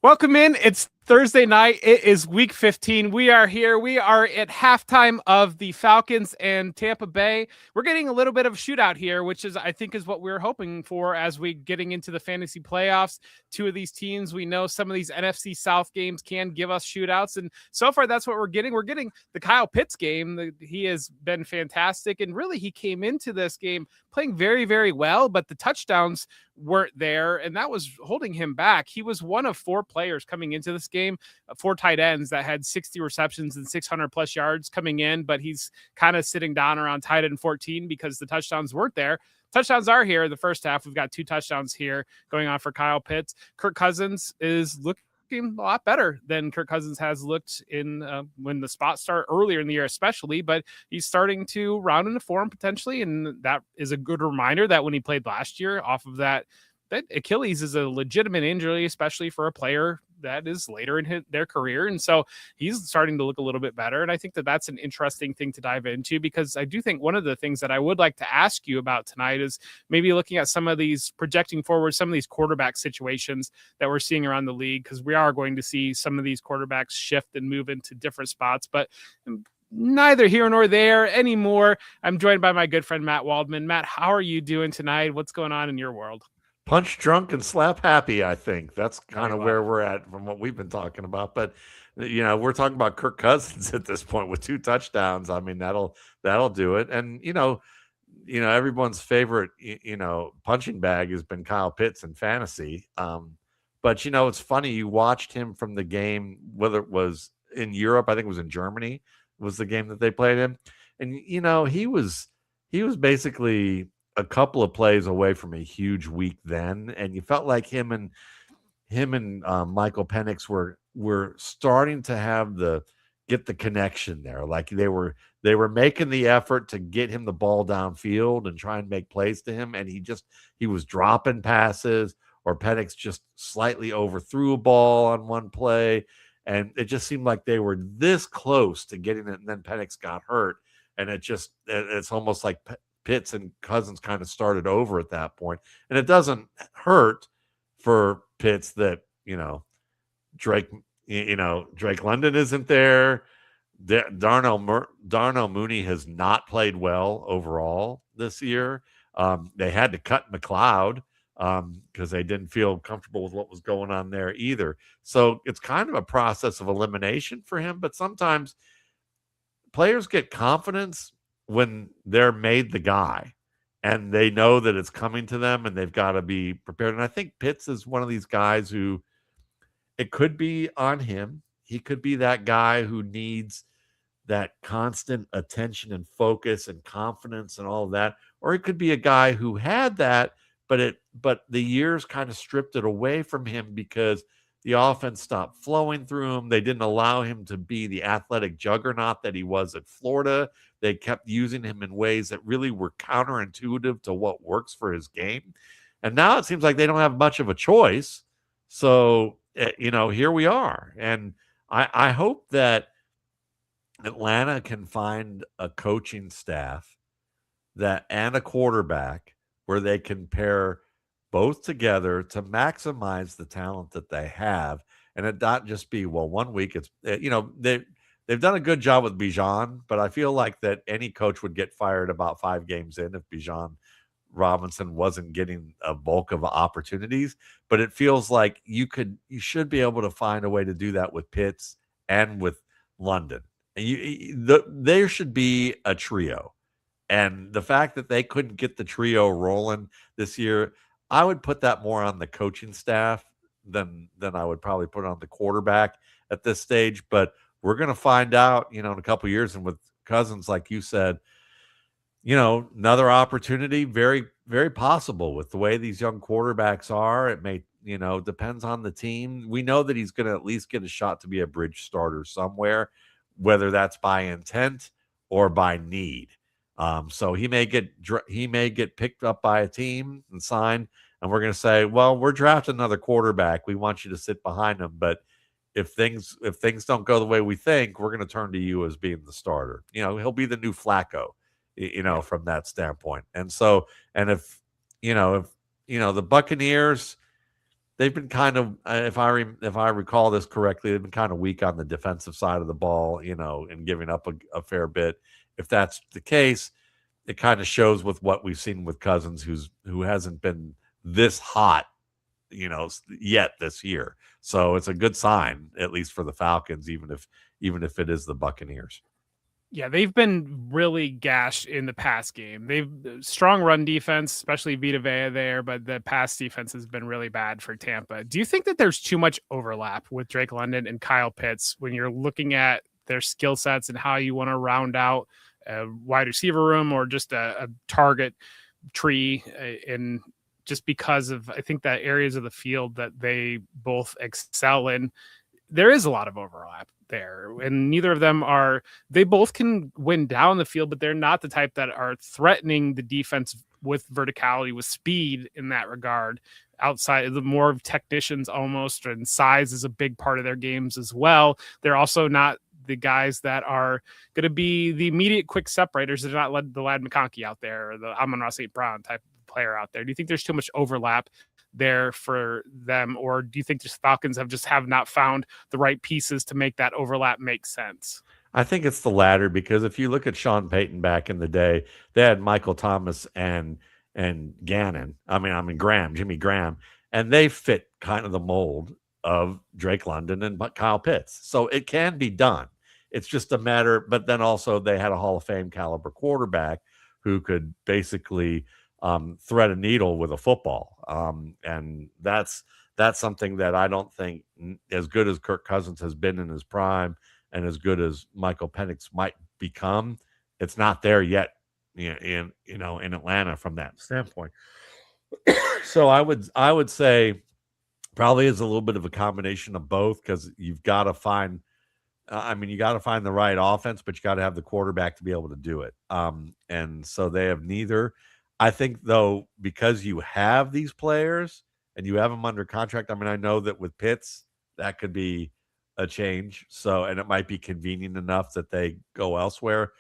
Welcome in. It's Thursday night. It is week 15. We are here. We are at halftime of the Falcons and Tampa Bay. We're getting a little bit of a shootout here, which is, I think, is what we're hoping for as we getting into the fantasy playoffs. Two of these teams, we know some of these NFC South games can give us shootouts. And so far, that's what we're getting. We're getting the Kyle Pitts game. He has been fantastic. And really, he came into this game playing very, very well, but the touchdowns weren't there, and that was holding him back. He was one of four players coming into this game, four tight ends that had 60 receptions and 600 plus yards coming in, but he's kind of sitting down around tight end 14 because the touchdowns weren't there. Touchdowns are here. The first half, we've got two touchdowns here going on for Kyle Pitts. Kirk Cousins is looking a lot better than Kirk Cousins has looked in when the spots start earlier in the year, especially, but he's starting to round into form potentially. And that is a good reminder that when he played last year off of that Achilles is a legitimate injury, especially for a player that is later in their career. And so he's starting to look a little bit better. And I think that that's an interesting thing to dive into, because I do think one of the things that I would like to ask you about tonight is maybe looking at some of these, projecting forward, some of these quarterback situations that we're seeing around the league, because we are going to see some of these quarterbacks shift and move into different spots. But neither here nor there anymore. I'm joined by my good friend, Matt Waldman. Matt, how are you doing tonight? What's going on in your world? Punch drunk and slap happy, I think. That's kind of where we're at from what we've been talking about. But, we're talking about Kirk Cousins at this point with 2 touchdowns. I mean, that'll do it. And, everyone's favorite, punching bag has been Kyle Pitts in fantasy. But, it's funny. You watched him from the game, whether it was in Europe, I think it was in Germany, was the game that they played in. And, he was basically a couple of plays away from a huge week then, and you felt like him and Michael Penix were starting to get the connection there. Like they were making the effort to get him the ball downfield and try and make plays to him, and he was dropping passes, or Penix just slightly overthrew a ball on one play, and it just seemed like they were this close to getting it, and then Penix got hurt, and it's almost like Pitts and Cousins kind of started over at that point. And it doesn't hurt for Pitts that, Drake London isn't there. Darnell Mooney has not played well overall this year. They had to cut McLeod because they didn't feel comfortable with what was going on there either. So it's kind of a process of elimination for him. But sometimes players get confidence when they're made the guy and they know that it's coming to them and they've got to be prepared. And I think Pitts is one of these guys who it could be on him. He could be that guy who needs that constant attention and focus and confidence and all of that. Or it could be a guy who had that, but the years kind of stripped it away from him because the offense stopped flowing through him. They didn't allow him to be the athletic juggernaut that he was at Florida. They kept using him in ways that really were counterintuitive to what works for his game. And now it seems like they don't have much of a choice. So, here we are. And I hope that Atlanta can find a coaching staff and a quarterback where they can pair both together to maximize the talent that they have, and it not just be, well, 1 week it's, they've done a good job with Bijan, but I feel like that any coach would get fired about 5 games in if Bijan Robinson wasn't getting a bulk of opportunities. But it feels like you should be able to find a way to do that with Pitts and with London. And there should be a trio. And the fact that they couldn't get the trio rolling this year, I would put that more on the coaching staff than I would probably put on the quarterback at this stage. But we're going to find out, in a couple of years. And with Cousins, like you said, another opportunity, very, very possible with the way these young quarterbacks are. It may, depends on the team. We know that he's going to at least get a shot to be a bridge starter somewhere, whether that's by intent or by need. So he may get picked up by a team and signed, and we're going to say, well, we're drafting another quarterback. We want you to sit behind him. But if things don't go the way we think, we're going to turn to you as being the starter. He'll be the new Flacco, from that standpoint. And so, and if the Buccaneers, they've been kind of, if I recall this correctly, they've been kind of weak on the defensive side of the ball, and giving up a fair bit. If that's the case, it kind of shows with what we've seen with Cousins, who hasn't been this hot, yet this year. So it's a good sign, at least for the Falcons, even if it is the Buccaneers. Yeah, they've been really gashed in the pass game. They've strong run defense, especially Vita Vea there, but the pass defense has been really bad for Tampa. Do you think that there's too much overlap with Drake London and Kyle Pitts when you're looking at their skill sets and how you want to round out a wide receiver room or just a target tree in just because of I think that areas of the field that they both excel in, there is a lot of overlap there, and neither of them are, they both can win down the field, but they're not the type that are threatening the defense with verticality, with speed in that regard. Outside of the more of technicians almost, and size is a big part of their games as well. They're also not the guys that are going to be the immediate quick separators. They're not the Lad McConkey out there or the Amon-Ra St. Brown type of player out there. Do you think there's too much overlap there for them, or do you think the Falcons have not found the right pieces to make that overlap make sense? I think it's the latter, because if you look at Sean Payton back in the day, they had Michael Thomas and Gannon. Jimmy Graham, and they fit kind of the mold of Drake London and Kyle Pitts. So it can be done. It's just a matter. But then also they had a Hall of Fame caliber quarterback who could basically thread a needle with a football, and that's something that I don't think, as good as Kirk Cousins has been in his prime and as good as Michael Penix might become, it's not there yet in Atlanta from that standpoint. So I would say probably is a little bit of a combination of both, because you've got to find you got to find the right offense, but you got to have the quarterback to be able to do it. And so they have neither. I think, though, because you have these players and you have them under contract, I know that with Pitts, that could be a change. So, and it might be convenient enough that they go elsewhere.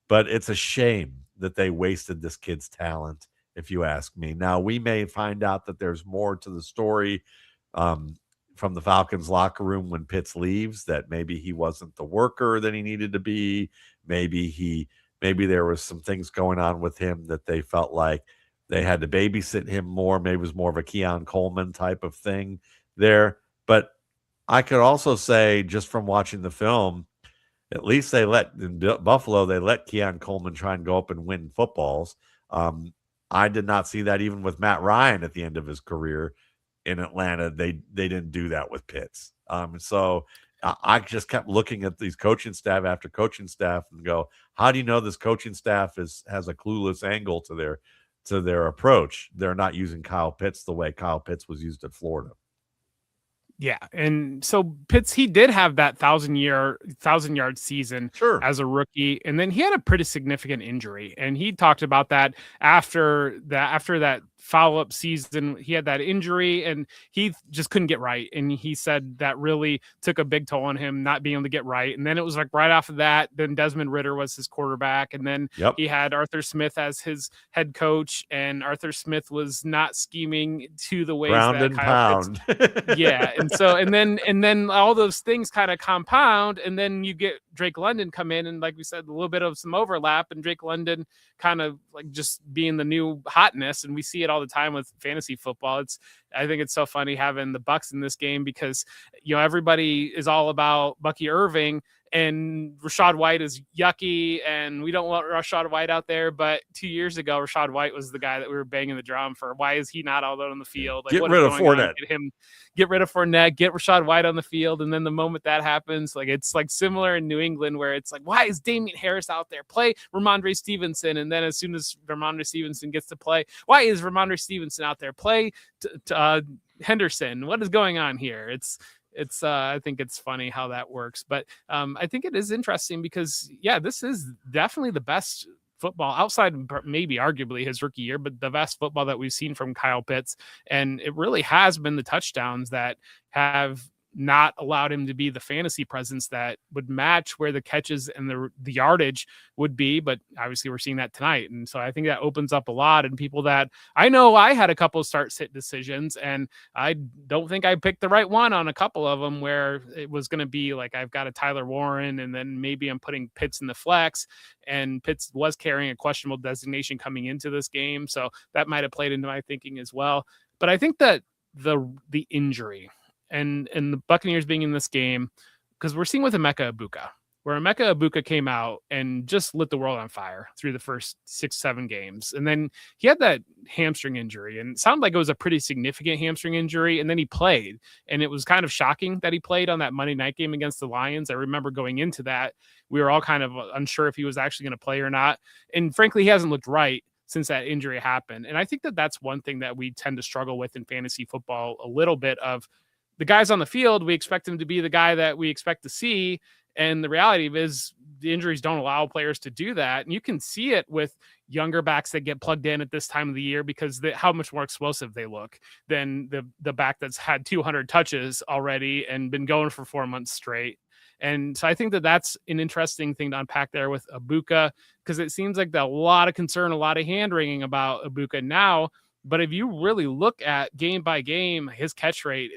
But it's a shame that they wasted this kid's talent, if you ask me. Now, we may find out that there's more to the story from the Falcons locker room when Pitts leaves, that maybe he wasn't the worker that he needed to be. Maybe there was some things going on with him that they felt like they had to babysit him more. Maybe it was more of a Keon Coleman type of thing there. But I could also say, just from watching the film, at least in Buffalo, they let Keon Coleman try and go up and win footballs. I did not see that even with Matt Ryan at the end of his career in Atlanta. They didn't do that with Pitts. So I just kept looking at these coaching staff after coaching staff and go, how do you know this coaching staff has a clueless angle to their approach? They're not using Kyle Pitts the way Kyle Pitts was used at Florida. Yeah, and so Pitts, he did have that 1,000-yard season as a rookie, and then he had a pretty significant injury, and he talked about that after that follow-up season. He had that injury, and he just couldn't get right, and he said that really took a big toll on him, not being able to get right. And then it was like right after that, then Desmond Ridder was his quarterback, and then he had Arthur Smith as his head coach, and Arthur Smith was not scheming to the ways Ground that and Kyle pound. Pitts, yeah. And then all those things kind of compound, and then you get Drake London come in, and like we said, a little bit of some overlap, and Drake London kind of like just being the new hotness, and we see it all the time with fantasy football. I think it's so funny having the Bucs in this game, because everybody is all about Bucky Irving, and Rachaad White is yucky, and we don't want Rachaad White out there. But 2 years ago, Rachaad White was the guy that we were banging the drum for. Why is he not out on the field? Like, get rid of Fournette. Get rid of Fournette, get Rachaad White on the field. And then the moment that happens, like, it's like similar in New England, where it's like, why is Damian Harris out there? Play Ramondre Stevenson. And then as soon as Ramondre Stevenson gets to play, why is Ramondre Stevenson out there? Play Henderson. What is going on here? It's I think it's funny how that works, but I think it is interesting because this is definitely the best football outside maybe arguably his rookie year, but the best football that we've seen from Kyle Pitts. And it really has been the touchdowns that have not allowed him to be the fantasy presence that would match where the catches and the yardage would be. But obviously, we're seeing that tonight, and so I think that opens up a lot. And people that I know, I had a couple of start sit decisions, and I don't think I picked the right one on a couple of them where it was going to be like I've got a Tyler Warren, and then maybe I'm putting Pitts in the flex, and Pitts was carrying a questionable designation coming into this game, so that might have played into my thinking as well. But I think that the injury and the Buccaneers being in this game, because we're seeing with Emeka Egbuka, where Emeka Egbuka came out and just lit the world on fire through the first 6-7 games. And then he had that hamstring injury, and it sounded like it was a pretty significant hamstring injury. And then he played, and it was kind of shocking that he played on that Monday night game against the Lions. I remember going into that, we were all kind of unsure if he was actually going to play or not. And frankly, he hasn't looked right since that injury happened. And I think that that's one thing that we tend to struggle with in fantasy football a little bit of the guys on the field. We expect him to be the guy that we expect to see. And the reality is the injuries don't allow players to do that. And you can see it with younger backs that get plugged in at this time of the year because how much more explosive they look than the back that's had 200 touches already and been going for 4 months straight. And so I think that that's an interesting thing to unpack there with Egbuka, because it seems like a lot of concern, a lot of hand wringing about Egbuka now. But if you really look at game by game, his catch rate,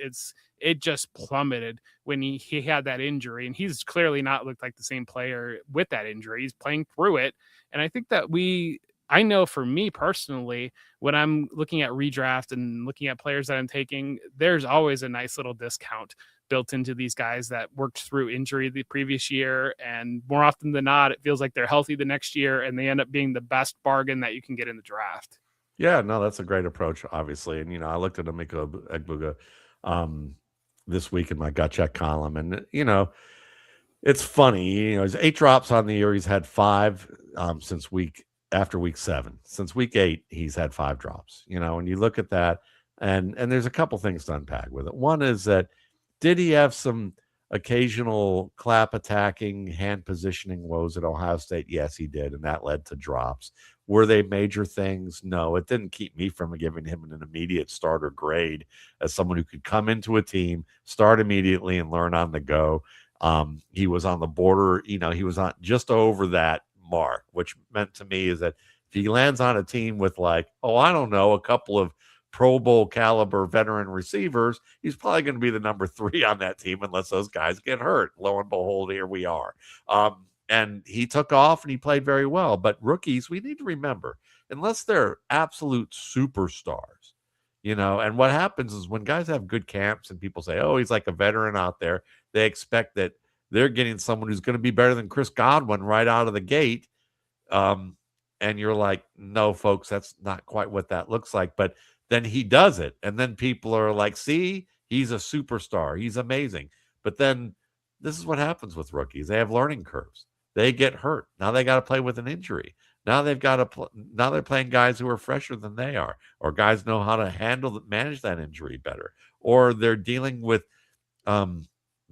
it just plummeted when he had that injury. And he's clearly not looked like the same player with that injury. He's playing through it. And I think that I know for me personally, when I'm looking at redraft and looking at players that I'm taking, there's always a nice little discount built into these guys that worked through injury the previous year. And more often than not, it feels like they're healthy the next year and they end up being the best bargain that you can get in the draft. Yeah, no, that's a great approach, obviously. And, I looked at Emeka Egbuka this week in my gut check column. And, it's funny, he's 8 drops on the year. He's had 5 after week 7. Since week 8, he's had 5 drops, and you look at that and there's a couple things to unpack with it. One is that, did he have some occasional clap attacking, hand positioning woes at Ohio State? Yes, he did. And that led to drops. Were they major things? No, it didn't keep me from giving him an immediate starter grade as someone who could come into a team, start immediately, and learn on the go. He was on the border, he was on just over that mark, which meant to me is that if he lands on a team with a couple of Pro Bowl caliber veteran receivers, he's probably going to be the number 3 on that team unless those guys get hurt. Lo and behold, here we are. And he took off and he played very well. But rookies, we need to remember, unless they're absolute superstars, and what happens is when guys have good camps and people say, oh, he's like a veteran out there, they expect that they're getting someone who's going to be better than Chris Godwin right out of the gate. And you're like, no, folks, that's not quite what that looks like. But then he does it. And then people are like, see, he's a superstar. He's amazing. But then this is what happens with rookies. They have learning curves. They get hurt. Now they got to play with an injury. Now they've got to now they're playing guys who are fresher than they are, or guys know how to manage that injury better, or they're dealing with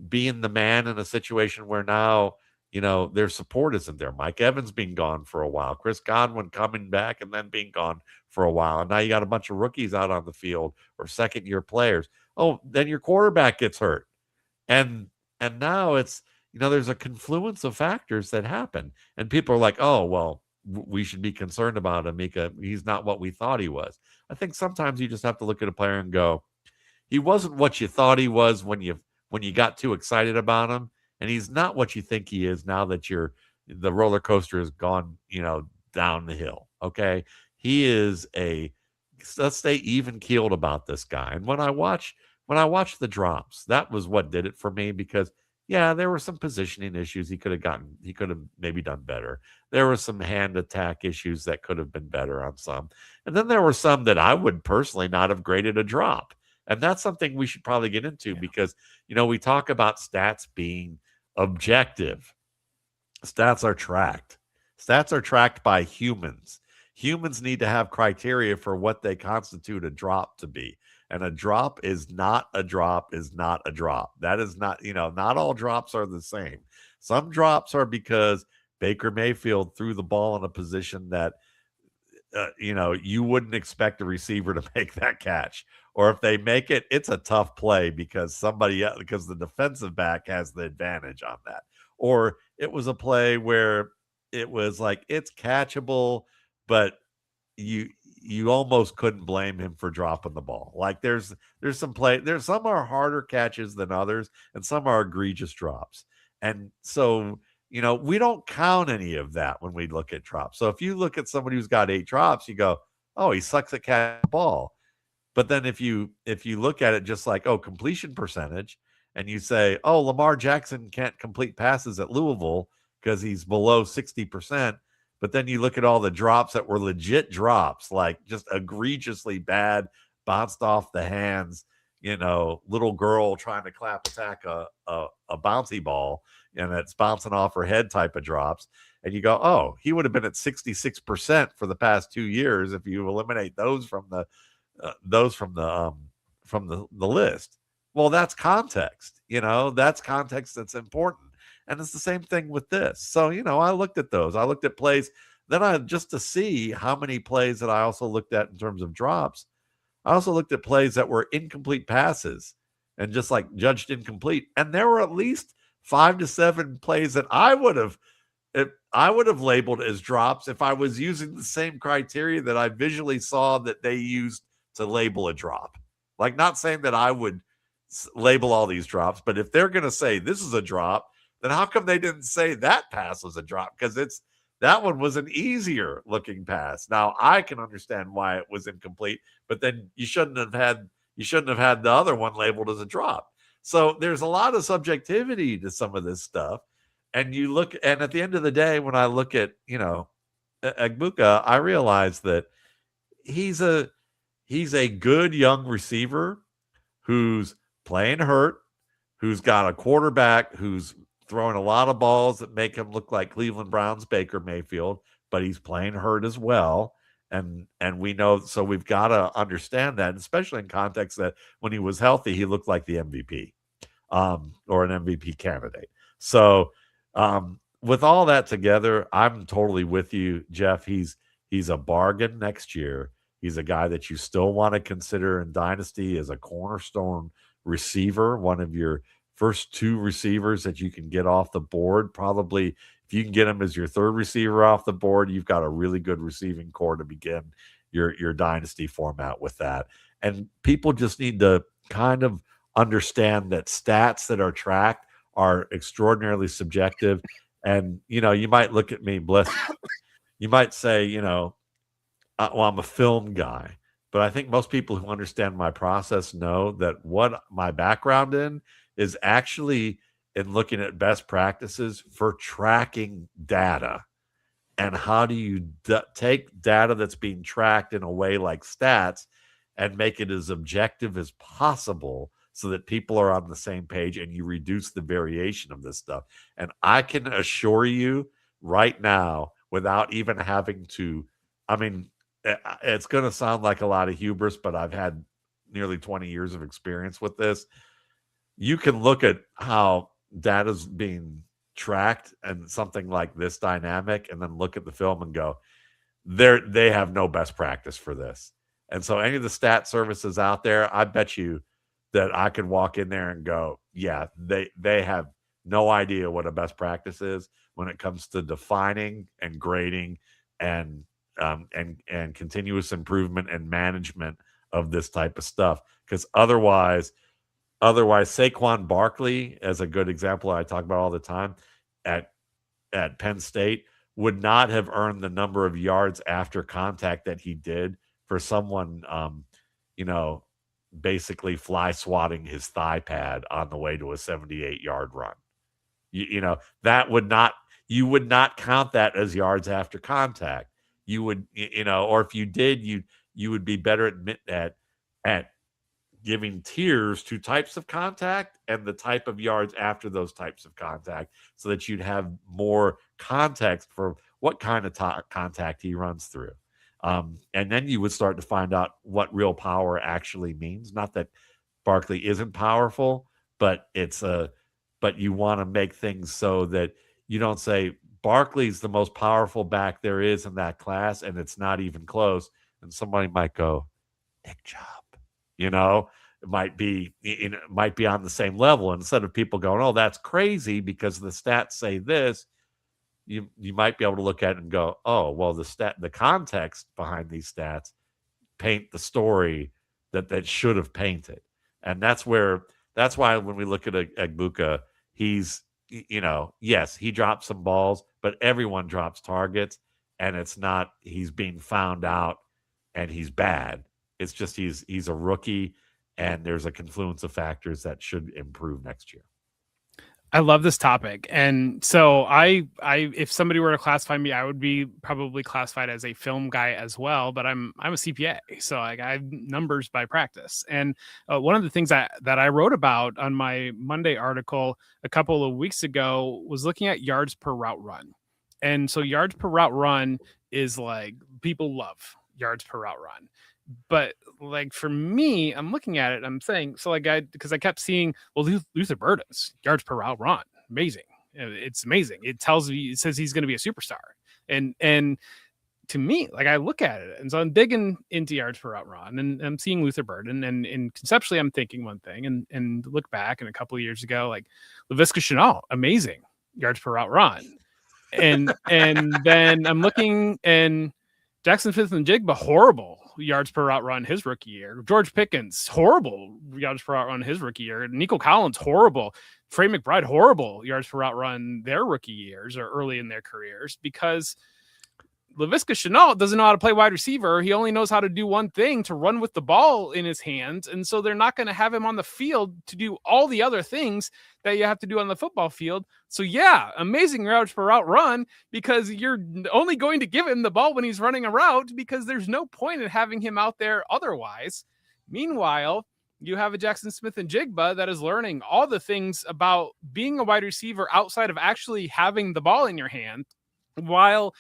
being the man in a situation where now, their support isn't there. Mike Evans being gone for a while, Chris Godwin coming back and then being gone for a while. And now you got a bunch of rookies out on the field or second-year players. Oh, then your quarterback gets hurt. And now it's, there's a confluence of factors that happen. And people are like, oh, well, we should be concerned about Emeka. He's not what we thought he was. I think sometimes you just have to look at a player and go, he wasn't what you thought he was when you got too excited about him. And he's not what you think he is now that the roller coaster has gone, down the hill. Okay. He is let's stay even keeled about this guy. And when I watched the drops, that was what did it for me, because yeah, there were some positioning issues he could have maybe done better. There were some hand attack issues that could have been better on some. And then there were some that I would personally not have graded a drop. And that's something we should probably get into because, we talk about stats being objective. Stats are tracked. Stats are tracked by humans. Humans need to have criteria for what they constitute a drop to be. And a drop is not a drop is not a drop. That is not, not all drops are the same. Some drops are because Baker Mayfield threw the ball in a position that you wouldn't expect a receiver to make that catch. Or if they make it, it's a tough play because the defensive back has the advantage on that. Or it was a play where it was like it's catchable, but you you almost couldn't blame him for dropping the ball. Like there's some are harder catches than others, and some are egregious drops. And so we don't count any of that when we look at drops. So if you look at somebody who's got 8 drops, you go, oh, he sucks at catching the ball. But then if you look at it just like, oh, completion percentage, and you say, oh, Lamar Jackson can't complete passes at Louisville because he's below 60%. But then you look at all the drops that were legit drops, like just egregiously bad, bounced off the hands, little girl trying to attack a bouncy ball, and it's bouncing off her head type of drops. And you go, oh, he would have been at 66% for the past 2 years if you eliminate those from the list. Well, that's context. That's context that's important. And it's the same thing with this. So, I looked at those. I looked at plays. Then I just to see how many plays that I also looked at in terms of drops. I also looked at plays that were incomplete passes and just like judged incomplete. And there were at least 5 to 7 plays that I would have labeled as drops if I was using the same criteria that I visually saw that they used to label a drop. Like, not saying that I would label all these drops, but if they're going to say this is a drop, then how come they didn't say that pass was a drop? Because that one was an easier looking pass. Now I can understand why it was incomplete, but then you shouldn't have had the other one labeled as a drop. So there's a lot of subjectivity to some of this stuff. And at the end of the day, when I look at, Agbuka, I realize that he's a good young receiver who's playing hurt, who's got a quarterback who's throwing a lot of balls that make him look like Cleveland Browns Baker Mayfield, but he's playing hurt as well. And we know, so we've got to understand that, especially in context that when he was healthy, he looked like the MVP, or an MVP candidate. So with all that together, I'm totally with you, Jeff. He's a bargain next year. He's a guy that you still want to consider in Dynasty as a cornerstone receiver, one of your first 2 receivers that you can get off the board. Probably if you can get him as your 3rd receiver off the board, you've got a really good receiving core to begin your Dynasty format with that. And people just need to kind of understand that stats that are tracked are extraordinarily subjective. And, you might look at me, bless you might say, well, I'm a film guy, but I think most people who understand my process know that what my background in is actually in looking at best practices for tracking data. And how do you take data that's being tracked in a way like stats and make it as objective as possible so that people are on the same page and you reduce the variation of this stuff. And I can assure you right now, without even having to, I mean, it's going to sound like a lot of hubris, but I've had nearly 20 years of experience with this. You can look at how data's being tracked and something like this dynamic, and then look at the film and go, they have no best practice for this. And so any of the stat services out there, I bet you that I could walk in there and go, yeah, they have no idea what a best practice is when it comes to defining and grading and continuous improvement and management of this type of stuff. Because otherwise, Saquon Barkley, as a good example I talk about all the time, at Penn State, would not have earned the number of yards after contact that he did for someone, basically fly swatting his thigh pad on the way to a 78-yard run. That would not, you would not count that as yards after contact. You would, or if you did, you would be better at giving tiers to types of contact and the type of yards after those types of contact, so that you'd have more context for what kind of contact he runs through. And then you would start to find out what real power actually means. Not that Barkley isn't powerful, but but you want to make things so that you don't say Barkley's the most powerful back there is in that class, and it's not even close. And somebody might go, Nick Chubb, you know, it might be on the same level. Instead of people going, oh, that's crazy because the stats say this, you might be able to look at it and go, oh, well, the context behind these stats paint the story that should have painted. And that's why when we look at Agbuka, he's, yes, he drops some balls, but everyone drops targets, and it's not he's being found out and he's bad. It's just he's a rookie, and there's a confluence of factors that should improve next year. I love this topic. And so I if somebody were to classify me, I would be probably classified as a film guy as well, but I'm a CPA. So I have numbers by practice. And one of the things that I wrote about on my Monday article a couple of weeks ago was looking at yards per route run. And so yards per route run is like, people love yards per route run. But like for me, I'm looking at it, I'm saying, so like because I kept seeing, well, Luther Burden's yards per route run, amazing. It's amazing. It says he's going to be a superstar. And to me, like I look at it, and so I'm digging into yards per route run, and I'm seeing Luther Burden, and conceptually I'm thinking one thing, and look back, and a couple of years ago, like Laviska Shenault, amazing yards per route run. And then I'm looking, and Jackson Smith-Njigba, horrible yards per route run his rookie year. George Pickens, horrible yards per route run his rookie year. Nico Collins, horrible. Trey McBride, horrible yards per route run their rookie years or early in their careers, because Laviska Shenault doesn't know how to play wide receiver. He only knows how to do one thing, to run with the ball in his hands. And so they're not going to have him on the field to do all the other things that you have to do on the football field. So yeah, amazing yards per route run, because you're only going to give him the ball when he's running a route, because there's no point in having him out there otherwise. Meanwhile, you have a Jackson Smith-Njigba that is learning all the things about being a wide receiver outside of actually having the ball in your hand, while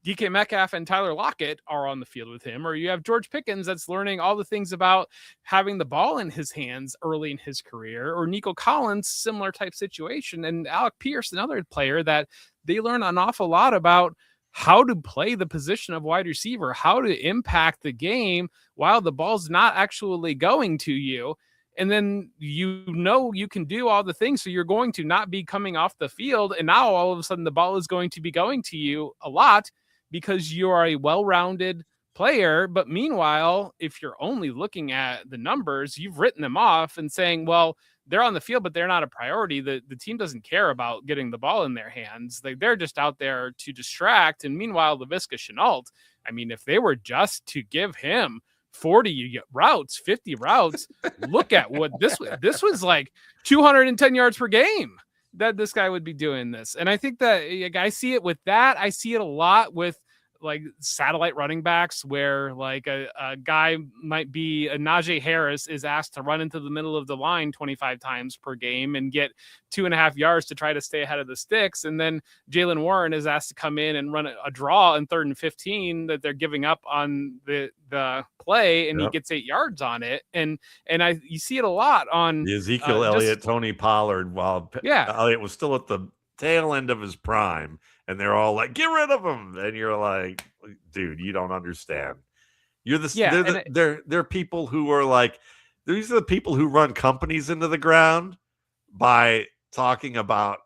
DK Metcalf and Tyler Lockett are on the field with him. Or you have George Pickens that's learning all the things about having the ball in his hands early in his career. Or Nico Collins, similar type situation. And Alec Pierce, another player that they learn an awful lot about how to play the position of wide receiver, how to impact the game while the ball's not actually going to you. And then you can do all the things. So you're going to not be coming off the field. And now all of a sudden the ball is going to be going to you a lot, because you are a well-rounded player. But meanwhile, if you're only looking at the numbers, you've written them off and saying, well, they're on the field, but they're not a priority. The team doesn't care about getting the ball in their hands. They're just out there to distract. And meanwhile, Laviska Shenault, I mean, if they were just to give him 40 routes, 50 routes, look at what this was like 210 yards per game that this guy would be doing this. And I think that, like, I see it with that. I see it a lot with like satellite running backs, where like a guy might be a Najee Harris is asked to run into the middle of the line 25 times per game and get 2.5 yards to try to stay ahead of the sticks. And then Jaylen Warren is asked to come in and run a draw in 3rd and 15 that they're giving up on the play, and he gets 8 yards on it. And you see it a lot on the Ezekiel Elliott, Tony Pollard, while Elliott was still at the tail end of his prime, and they're all like, get rid of him. And you're like, dude, you don't understand. They're people who are like, these are the people who run companies into the ground by talking about,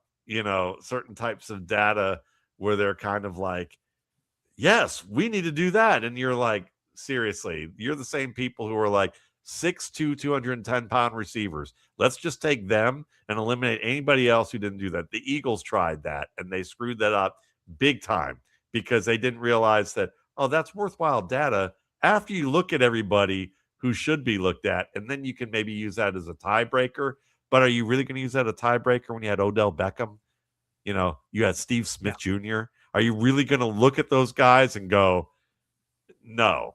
certain types of data where they're kind of like, yes, we need to do that. And you're like, seriously, you're the same people who are like 6'2", 210-pound receivers. Let's just take them and eliminate anybody else who didn't do that. The Eagles tried that, and they screwed that up big time, because they didn't realize that, oh, that's worthwhile data after you look at everybody who should be looked at, and then you can maybe use that as a tiebreaker. But are you really going to use that as a tiebreaker when you had Odell Beckham? You had Steve Smith Jr. Are you really going to look at those guys and go, no,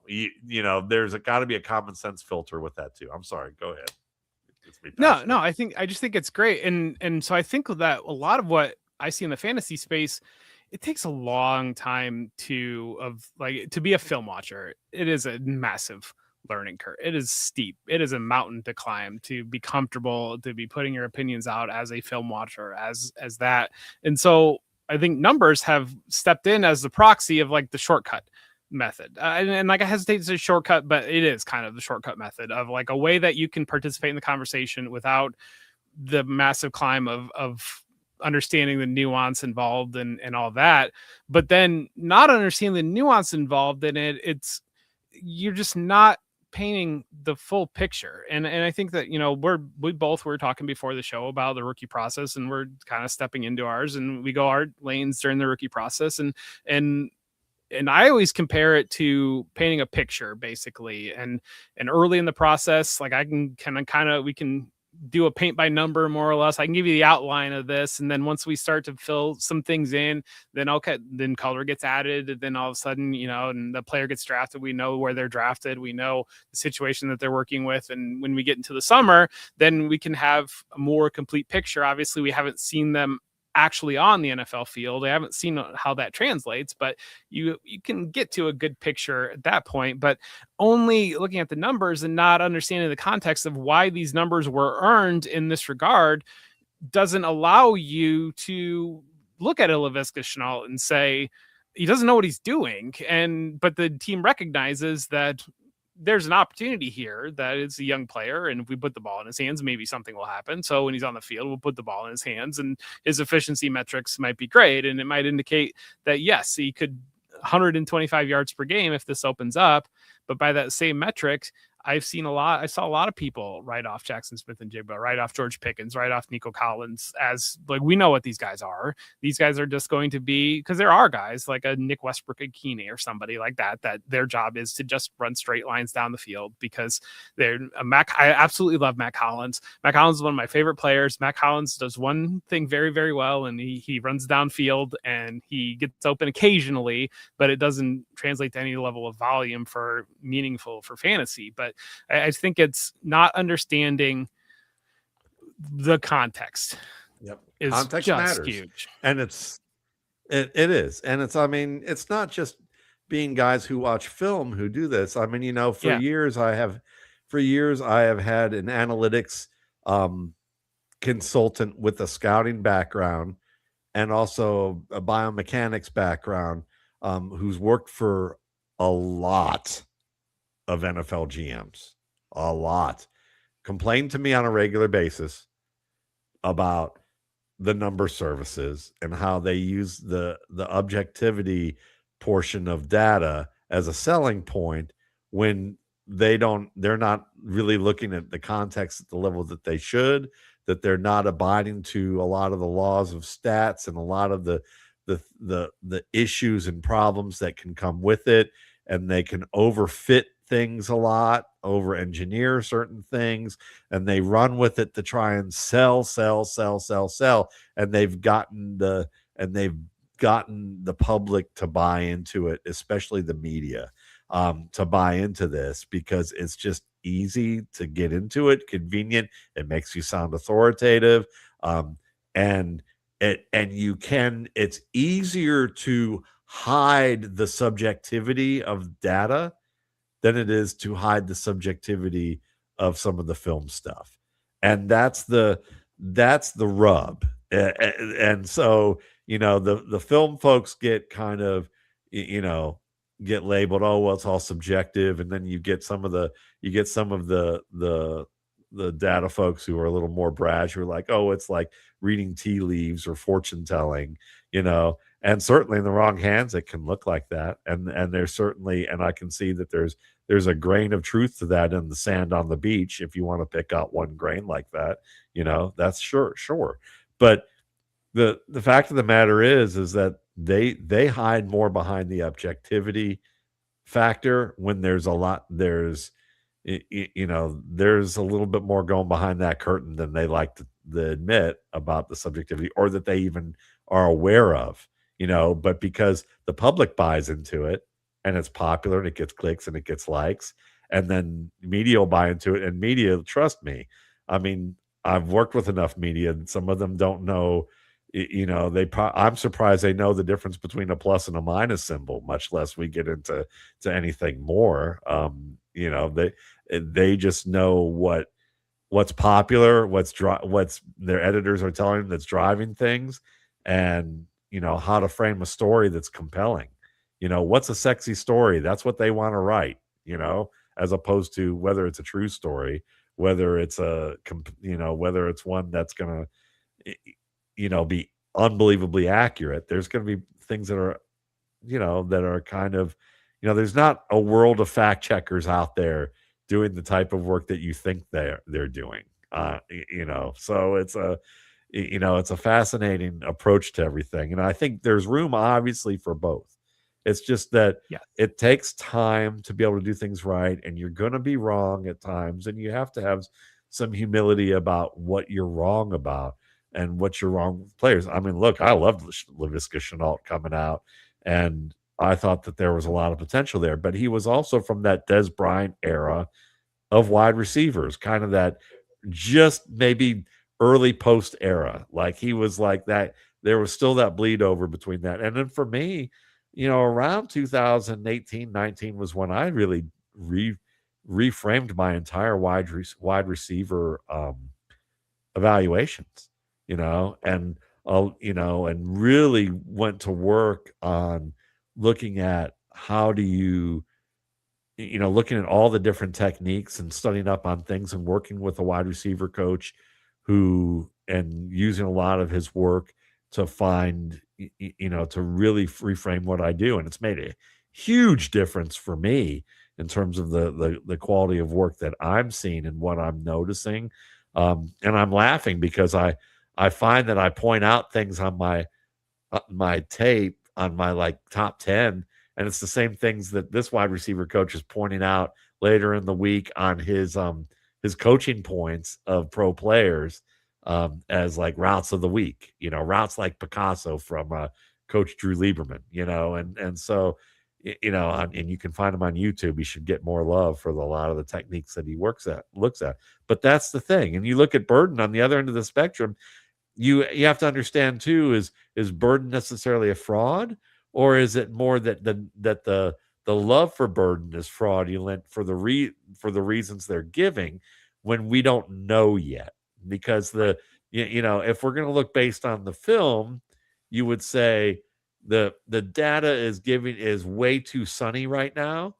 there's got to be a common sense filter with that too. I'm sorry. Go ahead. No, I just think it's great. And so I think that a lot of what I see in the fantasy space, it takes a long time to be a film watcher. It is a massive learning curve. It is steep. It is a mountain to climb to be comfortable, to be putting your opinions out as a film watcher, as that. And so I think numbers have stepped in as the proxy of like the shortcut method. And like I hesitate to say shortcut, but it is kind of the shortcut method of like a way that you can participate in the conversation without the massive climb of understanding the nuance involved and all that. But then not understanding the nuance involved in it, you're just not painting the full picture. And I think that, you know, we both were talking before the show about the rookie process, and we're kind of stepping into ours, and we go our lanes during the rookie process. And and I always compare it to painting a picture, basically. And early in the process, like I can kind of we can do a paint by number more or less. I can give you the outline of this, and then once we start to fill some things in, then okay, then color gets added, and then all of a sudden, you know, and the player gets drafted. We know where they're drafted. We know the situation that they're working with, and when we get into the summer, then we can have a more complete picture. Obviously, we haven't seen them actually on the NFL field. I haven't seen how that translates, but you can get to a good picture at that point. But only looking at the numbers and not understanding the context of why these numbers were earned in this regard doesn't allow you to look at a Laviska Shenault and say he doesn't know what he's doing. But the team recognizes that there's an opportunity here, that it's a young player, and if we put the ball in his hands, maybe something will happen. So when he's on the field, we'll put the ball in his hands, and his efficiency metrics might be great, and it might indicate that yes, he could 125 yards per game if this opens up. But by that same metric, I saw a lot of people write off Jackson Smith-Njigba, write off George Pickens, write off Nico Collins as like, we know what these guys are. These guys are just going to be, because there are guys like a Nick Westbrook-Ikhine or somebody like that their job is to just run straight lines down the field, because I absolutely love Matt Collins. Matt Collins is one of my favorite players. Matt Collins does one thing very, very well, and he runs downfield and he gets open occasionally, but it doesn't translate to any level of volume for meaningful for fantasy. But I think it's not understanding the context. Yep. Is Context just matters. huge. And it is. And I mean, it's not just being guys who watch film who do this. I mean, you know, for years I have had an analytics consultant with a scouting background and also a biomechanics background, who's worked for a lot of NFL GMs, a lot, complained to me on a regular basis about the number services and how they use the objectivity portion of data as a selling point when they're not really looking at the context at the level that they should, that they're not abiding to a lot of the laws of stats and a lot of the issues and problems that can come with it. And they can overfit things a lot, over engineer certain things, and they run with it to try and sell. And they've gotten the public to buy into it, especially the media, to buy into this, because it's just easy to get into it, convenient. It makes you sound authoritative. It's easier to hide the subjectivity of data than it is to hide the subjectivity of some of the film stuff. And that's the rub. And so, you know, the film folks get kind of, you know, get labeled, oh, well, it's all subjective. And then you get some of the data folks who are a little more brash, who are like, oh, it's like reading tea leaves or fortune telling, you know. And certainly in the wrong hands, it can look like that. And there's certainly, and I can see that there's a grain of truth to that in the sand on the beach. If you want to pick out one grain like that, you know, that's sure. But the fact of the matter is that they hide more behind the objectivity factor when there's a little bit more going behind that curtain than they like to admit about the subjectivity, or that they even are aware of. You know, but because the public buys into it and it's popular and it gets clicks and it gets likes, and then media will buy into it, and media, trust me, I mean, I've worked with enough media, and some of them don't know, you know, I'm surprised they know the difference between a plus and a minus symbol, much less we get into anything more. You know, they just know what's popular, what's their editors are telling them that's driving things. And how to frame a story that's compelling. What's a sexy story? That's what they want to write, as opposed to whether it's a true story, whether it's whether it's one that's going to, be unbelievably accurate. There's going to be things that are kind of, there's not a world of fact checkers out there doing the type of work that you think they're doing. So it's a fascinating approach to everything, and I think there's room obviously for both. It's just that Yes. it takes time to be able to do things right, and you're going to be wrong at times, and you have to have some humility about what you're wrong about and what you're wrong with players. I mean, look, I loved Laviska Shenault coming out, and I thought that there was a lot of potential there, but he was also from that Des Bryant era of wide receivers, kind of that just maybe early post era. Like he was like that. There was still that bleed over between that. And then for me, around 2018, 19 was when I really reframed my entire wide receiver evaluations, and and really went to work on looking at how do you looking at all the different techniques and studying up on things and working with a wide receiver coach and using a lot of his work to find, to really reframe what I do. And it's made a huge difference for me in terms of the quality of work that I'm seeing and what I'm noticing. And I'm laughing because I find that I point out things on my tape on my like top 10, and it's the same things that this wide receiver coach is pointing out later in the week on his coaching points of pro players, as like routes of the week, routes like Picasso from coach Drew Lieberman, and so and you can find him on YouTube. He should get more love for a lot of the techniques that he looks at. But that's the thing. And you look at Burden on the other end of the spectrum, you have to understand too, is Burden necessarily a fraud, or is it more that the love for Burden is fraudulent for the reasons they're giving when we don't know yet? Because if we're going to look based on the film, you would say the data is way too sunny right now.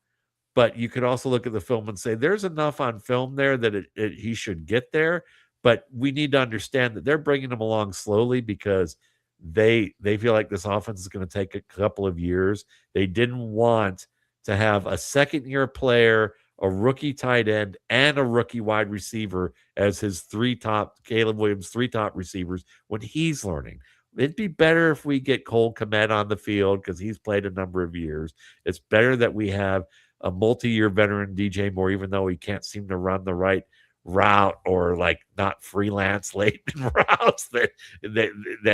But you could also look at the film and say there's enough on film there that he should get there. But we need to understand that they're bringing him along slowly because they feel like this offense is going to take a couple of years. They didn't want to have a second-year player, a rookie tight end, and a rookie wide receiver as his Caleb Williams' three top receivers when he's learning. It'd be better if we get Cole Kmet on the field because he's played a number of years. It's better that we have a multi-year veteran DJ Moore, even though he can't seem to run the right route or like not freelance late in routes that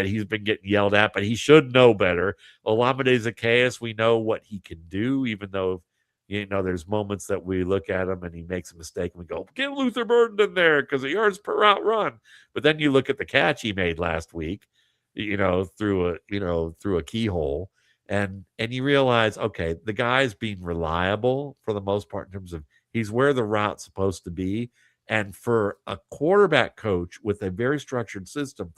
he's been getting yelled at, but he should know better. Olamide Zaccheaus, we know what he can do, even though there's moments that we look at him and he makes a mistake and we go, get Luther Burden in there because of yards per route run. But then you look at the catch he made last week, through a keyhole. And you realize, okay, the guy's being reliable for the most part in terms of he's where the route's supposed to be. And for a quarterback coach with a very structured system,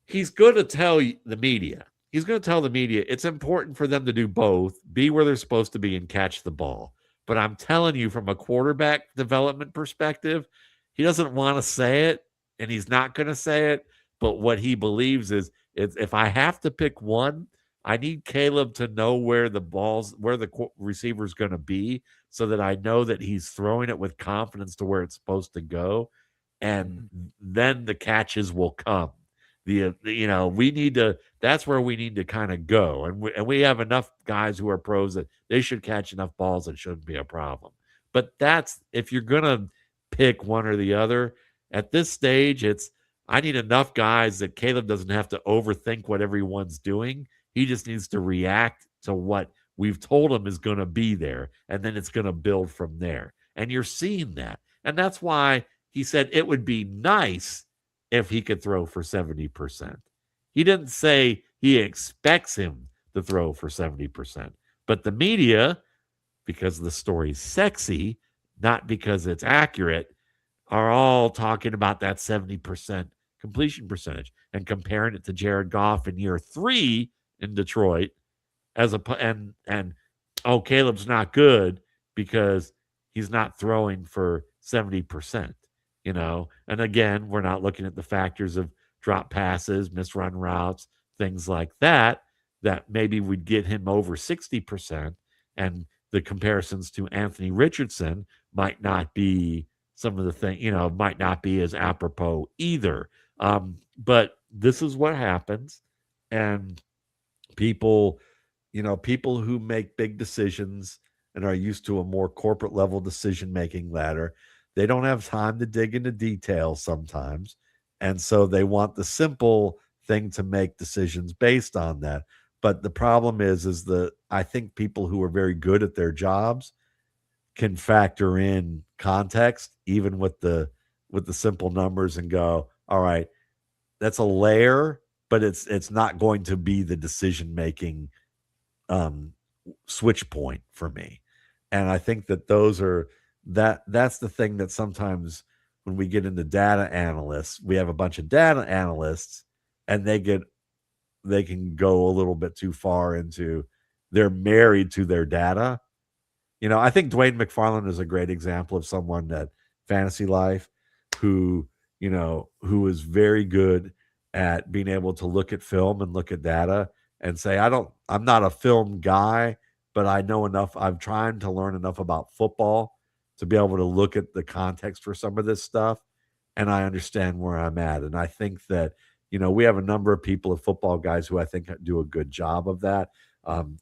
he's going to tell the media. He's going to tell the media it's important for them to do both, be where they're supposed to be and catch the ball. But I'm telling you, from a quarterback development perspective, he doesn't want to say it, and he's not going to say it. But what he believes is if I have to pick one, I need Caleb to know where the receiver's going to be so that I know that he's throwing it with confidence to where it's supposed to go. And then the catches will come. We need to, that's where we need to kind of go. And we have enough guys who are pros that they should catch enough balls. It shouldn't be a problem. But if you're going to pick one or the other at this stage, I need enough guys that Caleb doesn't have to overthink what everyone's doing. He just needs to react to what we've told him is going to be there, and then it's going to build from there. And you're seeing that. And that's why he said it would be nice if he could throw for 70%. He didn't say he expects him to throw for 70%. But the media, because the story's sexy, not because it's accurate, are all talking about that 70% completion percentage and comparing it to Jared Goff in year 3 in Detroit as a and oh, Caleb's not good because he's not throwing for 70%, you know. And again, we're not looking at the factors of drop passes, misrun routes, things like that that maybe would get him over 60%, and the comparisons to Anthony Richardson might not be some of the thing, you know, might not be as apropos either. But this is what happens, and people, you know, people who make big decisions and are used to a more corporate level decision making ladder, they don't have time to dig into details sometimes, and so they want the simple thing to make decisions based on that. But the problem is that I think people who are very good at their jobs can factor in context even with the simple numbers and go, all right, that's a layer, but it's not going to be the decision making um, switch point for me. And I think that that's the thing that sometimes when we get into data analysts, we have a bunch of data analysts, and they can go a little bit too far into, they're married to their data. You know, I think Dwayne McFarland is a great example of someone that fantasy life who, you know, who is very good at being able to look at film and look at data and say, I'm not a film guy, but I know enough. I'm trying to learn enough about football to be able to look at the context for some of this stuff. And I understand where I'm at. And I think that, you know, we have a number of people of football guys who I think do a good job of that.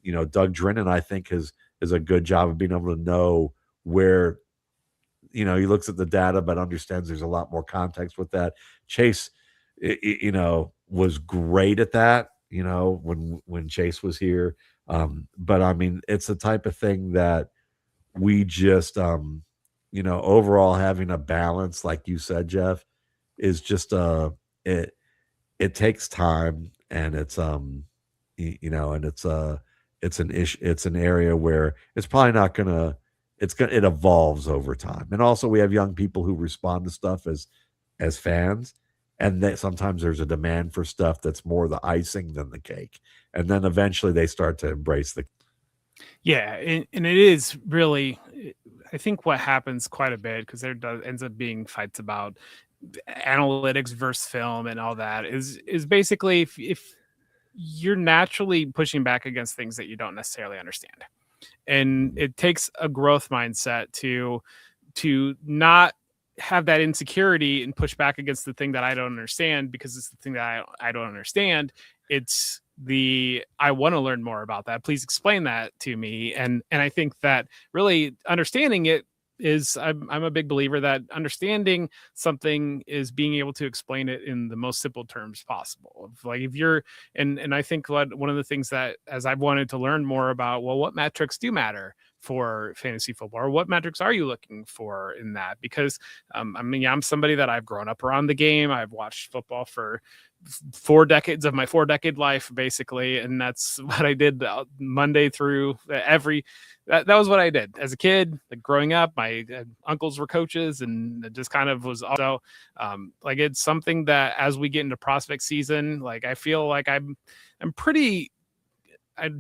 You know, Doug Drennan, I think, is a good job of being able to know where, you know, he looks at the data but understands there's a lot more context with that. Chase, you know, was great at that, you know, when Chase was here. But I mean, it's the type of thing that we just, you know, overall having a balance, like you said, Jeff, is just it takes time, and it's you know, and it's an issue, it's an area where it's probably not gonna, it evolves over time. And also we have young people who respond to stuff as fans, and that sometimes there's a demand for stuff that's more the icing than the cake, and then eventually they start to embrace the. Yeah, and it is really, I think what happens quite a bit, because ends up being fights about analytics versus film and all that, is basically if you're naturally pushing back against things that you don't necessarily understand, and it takes a growth mindset to not have that insecurity and push back against the thing that I don't understand, because it's the thing that I don't understand. It's I want to learn more about that. Please explain that to me. And I think that really understanding it is, I'm a big believer that understanding something is being able to explain it in the most simple terms possible. Like if you're, and I think one of the things that, as I've wanted to learn more about, well, what metrics do matter for fantasy football, or what metrics are you looking for in that? Because I mean, I'm somebody that I've grown up around the game. I've watched football for 4 decades of my 4-decade life, basically, and that's what I did Monday through that was what I did as a kid. Like growing up, my uncles were coaches, and it just kind of was also like, it's something that as we get into prospect season, like I feel like I'm pretty, I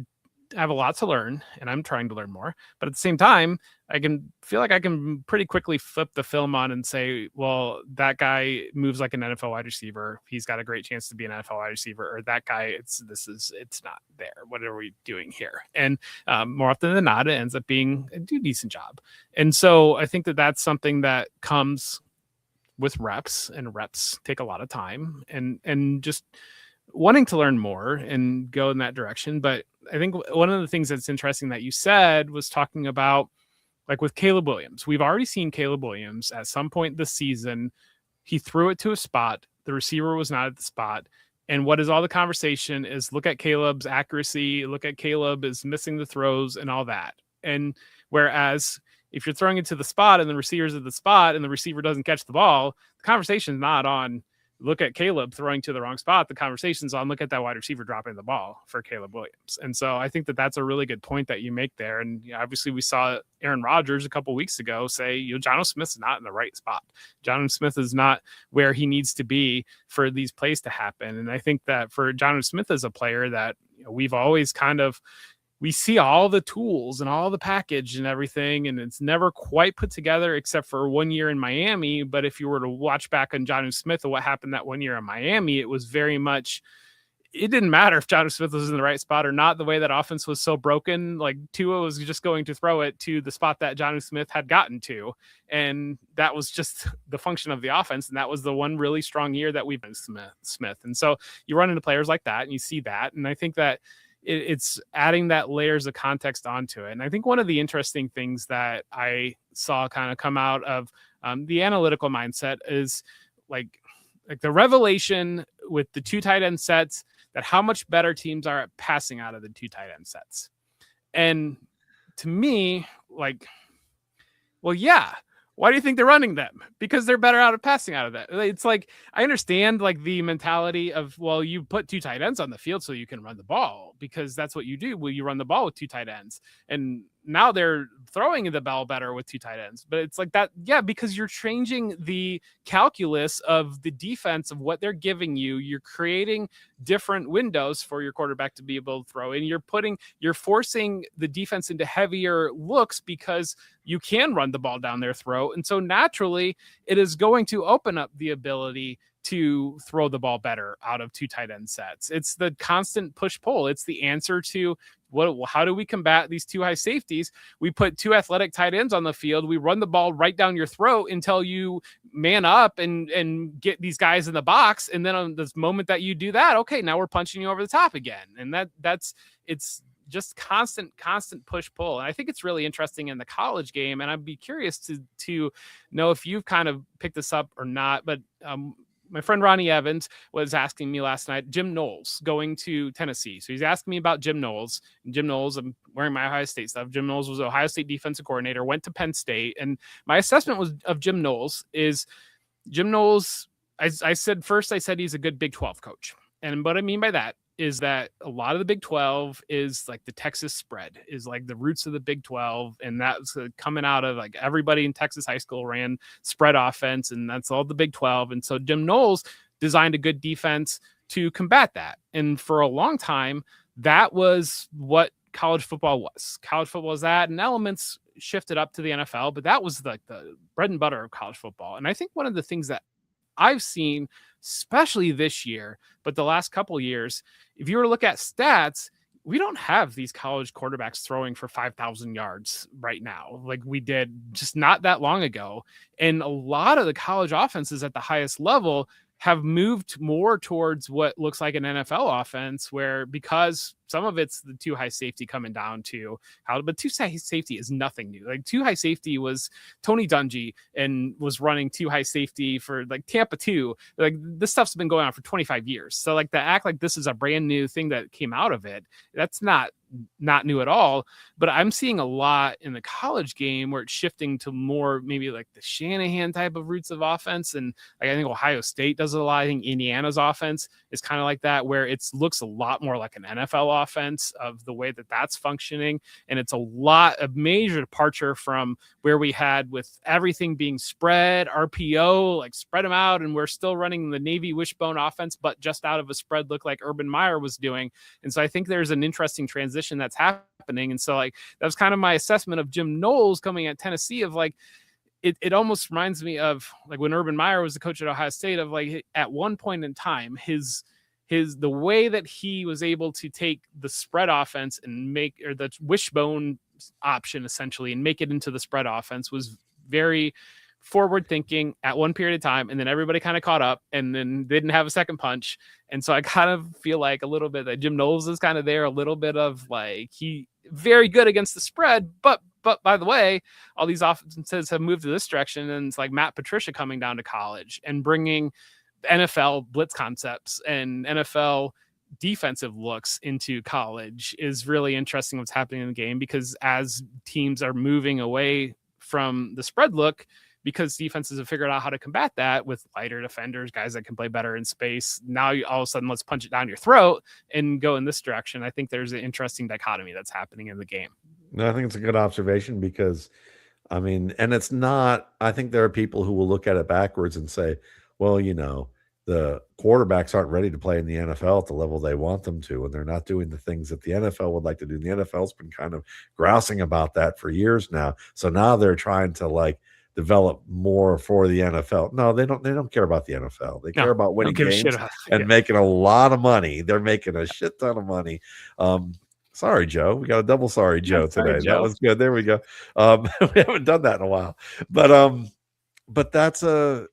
have a lot to learn, and I'm trying to learn more. But at the same time, I can feel like I can pretty quickly flip the film on and say, well, that guy moves like an NFL wide receiver. He's got a great chance to be an NFL wide receiver. Or that guy, it's not there. What are we doing here? And more often than not, it ends up being a decent job. And so I think that that's something that comes with reps, and reps take a lot of time, and just wanting to learn more and go in that direction. But I think one of the things that's interesting that you said was talking about, like with Caleb Williams, we've already seen Caleb Williams at some point this season. He threw it to a spot. The receiver was not at the spot. And what is all the conversation is, look at Caleb's accuracy, look at Caleb is missing the throws and all that. And whereas if you're throwing it to the spot and the receiver's at the spot and the receiver doesn't catch the ball, the conversation is not on look at Caleb throwing to the wrong spot, the conversation's on look at that wide receiver dropping the ball for Caleb Williams. And so I think that that's a really good point that you make there. And obviously we saw Aaron Rodgers a couple weeks ago say, Jonnu Smith's not in the right spot. Jonnu Smith is not where he needs to be for these plays to happen. And I think that for Jonnu Smith as a player that we've always we see all the tools and all the package and everything, and it's never quite put together except for 1 year in Miami. But if you were to watch back on Jonnu Smith and what happened that 1 year in Miami, it was very much, it didn't matter if Jonnu Smith was in the right spot or not. The way that offense was so broken, like Tua was just going to throw it to the spot that Jonnu Smith had gotten to. And that was just the function of the offense. And that was the one really strong year that we've been Smith. And so you run into players like that and you see that. And I think that it's adding that layers of context onto it. And I think one of the interesting things that I saw kind of come out of the analytical mindset is like the revelation with the 2 tight end sets, that how much better teams are at passing out of the 2 tight end sets. And to me, like, well, yeah. Why do you think they're running them? Because they're better out of passing out of that. It's like, I understand like the mentality of, well, you put 2 tight ends on the field so you can run the ball, because that's what you do. Well, you run the ball with 2 tight ends. And now they're throwing the ball better with 2 tight ends. But it's like that. Yeah, because you're changing the calculus of the defense of what they're giving you. You're creating different windows for your quarterback to be able to throw. And you're forcing the defense into heavier looks because you can run the ball down their throat. And so naturally it is going to open up the ability to throw the ball better out of 2 tight end sets. It's the constant push pull. It's the answer to how do we combat these 2 high safeties? We put 2 athletic tight ends on the field. We run the ball right down your throat until you man up and get these guys in the box. And then on this moment that you do that, okay, now we're punching you over the top again. And it's just constant push pull. And I think it's really interesting in the college game. And I'd be curious to know if you've kind of picked this up or not, but my friend Ronnie Evans was asking me last night, Jim Knowles going to Tennessee. So he's asking me about Jim Knowles. And Jim Knowles, I'm wearing my Ohio State stuff. Jim Knowles was Ohio State defensive coordinator, went to Penn State. And my assessment of Jim Knowles is Jim Knowles, I said he's a good Big 12 coach. And what I mean by that is that a lot of the Big 12 is like the Texas spread, is like the roots of the Big 12. And that's coming out of like everybody in Texas high school ran spread offense, and that's all the Big 12. And so Jim Knowles designed a good defense to combat that. And for a long time, that was what college football was. College football was that, and elements shifted up to the NFL, but that was like the bread and butter of college football. And I think one of the things that I've seen, especially this year, but the last couple years, if you were to look at stats, we don't have these college quarterbacks throwing for 5,000 yards right now, like we did just not that long ago. And a lot of the college offenses at the highest level have moved more towards what looks like an NFL offense, where because some of it's the 2 high safety coming down to how, but 2 high safety is nothing new. Like 2 high safety was Tony Dungy and was running 2 high safety for like Tampa 2. Like this stuff's been going on for 25 years. So like to act like this is a brand new thing that came out of it, that's not new at all. But I'm seeing a lot in the college game where it's shifting to more maybe like the Shanahan type of roots of offense. And like I think Ohio State does it a lot. I think Indiana's offense is kind of like that, where it looks a lot more like an NFL offense of the way that that's functioning. And it's a major departure from where we had with everything being spread, RPO, like spread them out. And we're still running the Navy wishbone offense, but just out of a spread look like Urban Meyer was doing. And so I think there's an interesting transition that's happening. And so like that was kind of my assessment of Jim Knowles coming at Tennessee, of like it almost reminds me of like when Urban Meyer was the coach at Ohio State, of like at one point in time the way that he was able to take the spread offense and or the wishbone option essentially and make it into the spread offense was very forward thinking at one period of time, and then everybody kind of caught up and then didn't have a second punch. And so I kind of feel like a little bit that Jim Knowles is kind of there, a little bit of like he very good against the spread, but by the way, all these offenses have moved to this direction, and it's like Matt Patricia coming down to college and bringing NFL blitz concepts and NFL defensive looks into college is really interesting what's happening in the game, because as teams are moving away from the spread look, because defenses have figured out how to combat that with lighter defenders, guys that can play better in space. Now, all of a sudden, let's punch it down your throat and go in this direction. I think there's an interesting dichotomy that's happening in the game. No, I think it's a good observation because, I mean, and it's not, I think there are people who will look at it backwards and say, well, the quarterbacks aren't ready to play in the NFL at the level they want them to, and they're not doing the things that the NFL would like to do. The NFL's been kind of grousing about that for years now. So now they're trying to like develop more for the NFL. No, they don't care about the NFL. They care about winning games and making a lot of money. They're making a shit ton of money. Sorry, Joe. We got a double sorry, Joe, today. Joe. That was good. There we go. We haven't done that in a while. But that's I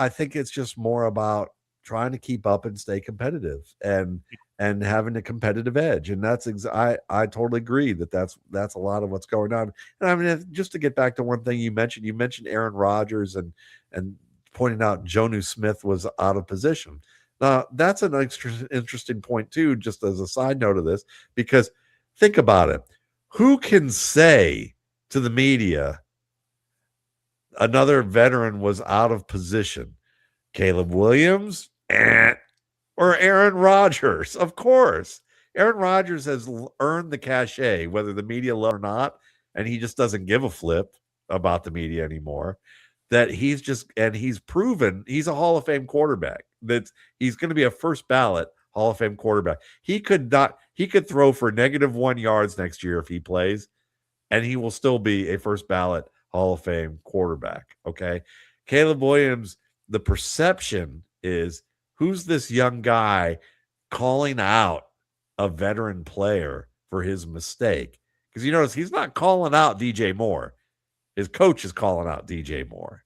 think it's just more about trying to keep up and stay competitive and having a competitive edge. And that's I totally agree that's a lot of what's going on. And I mean, just to get back to one thing you mentioned Aaron Rodgers and pointing out Jonnu Smith was out of position. That's an interesting point too, just as a side note of this, because think about it. Who can say to the media another veteran was out of position? Caleb Williams or Aaron Rodgers? Of course. Aaron Rodgers has earned the cachet, whether the media love or not, and he just doesn't give a flip about the media anymore. That he's proven he's a Hall of Fame quarterback. That he's going to be a first ballot Hall of Fame quarterback. He could throw for -1 yards next year if he plays, and he will still be a first ballot Hall of Fame quarterback. Okay. Caleb Williams, the perception is, who's this young guy calling out a veteran player for his mistake? Because you notice he's not calling out DJ Moore. His coach is calling out DJ Moore,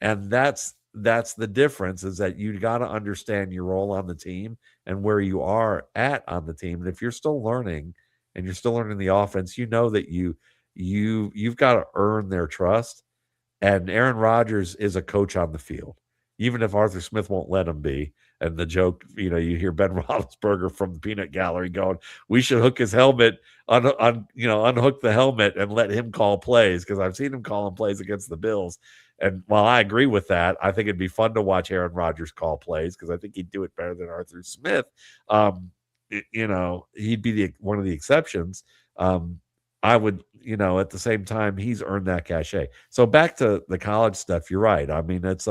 and that's the difference, is that you got to understand your role on the team and where you are at on the team. And if you're still learning and you're still learning the offense, that you've got to earn their trust. And Aaron Rodgers is a coach on the field, even if Arthur Smith won't let him be. And the joke, you hear Ben Roethlisberger from the peanut gallery going, we should hook his helmet, unhook the helmet and let him call plays, because I've seen him calling plays against the Bills. And while I agree with that, I think it'd be fun to watch Aaron Rodgers call plays, because I think he'd do it better than Arthur Smith. He'd be one of the exceptions. I would, at the same time, he's earned that cachet. So back to the college stuff, you're right. I mean, it's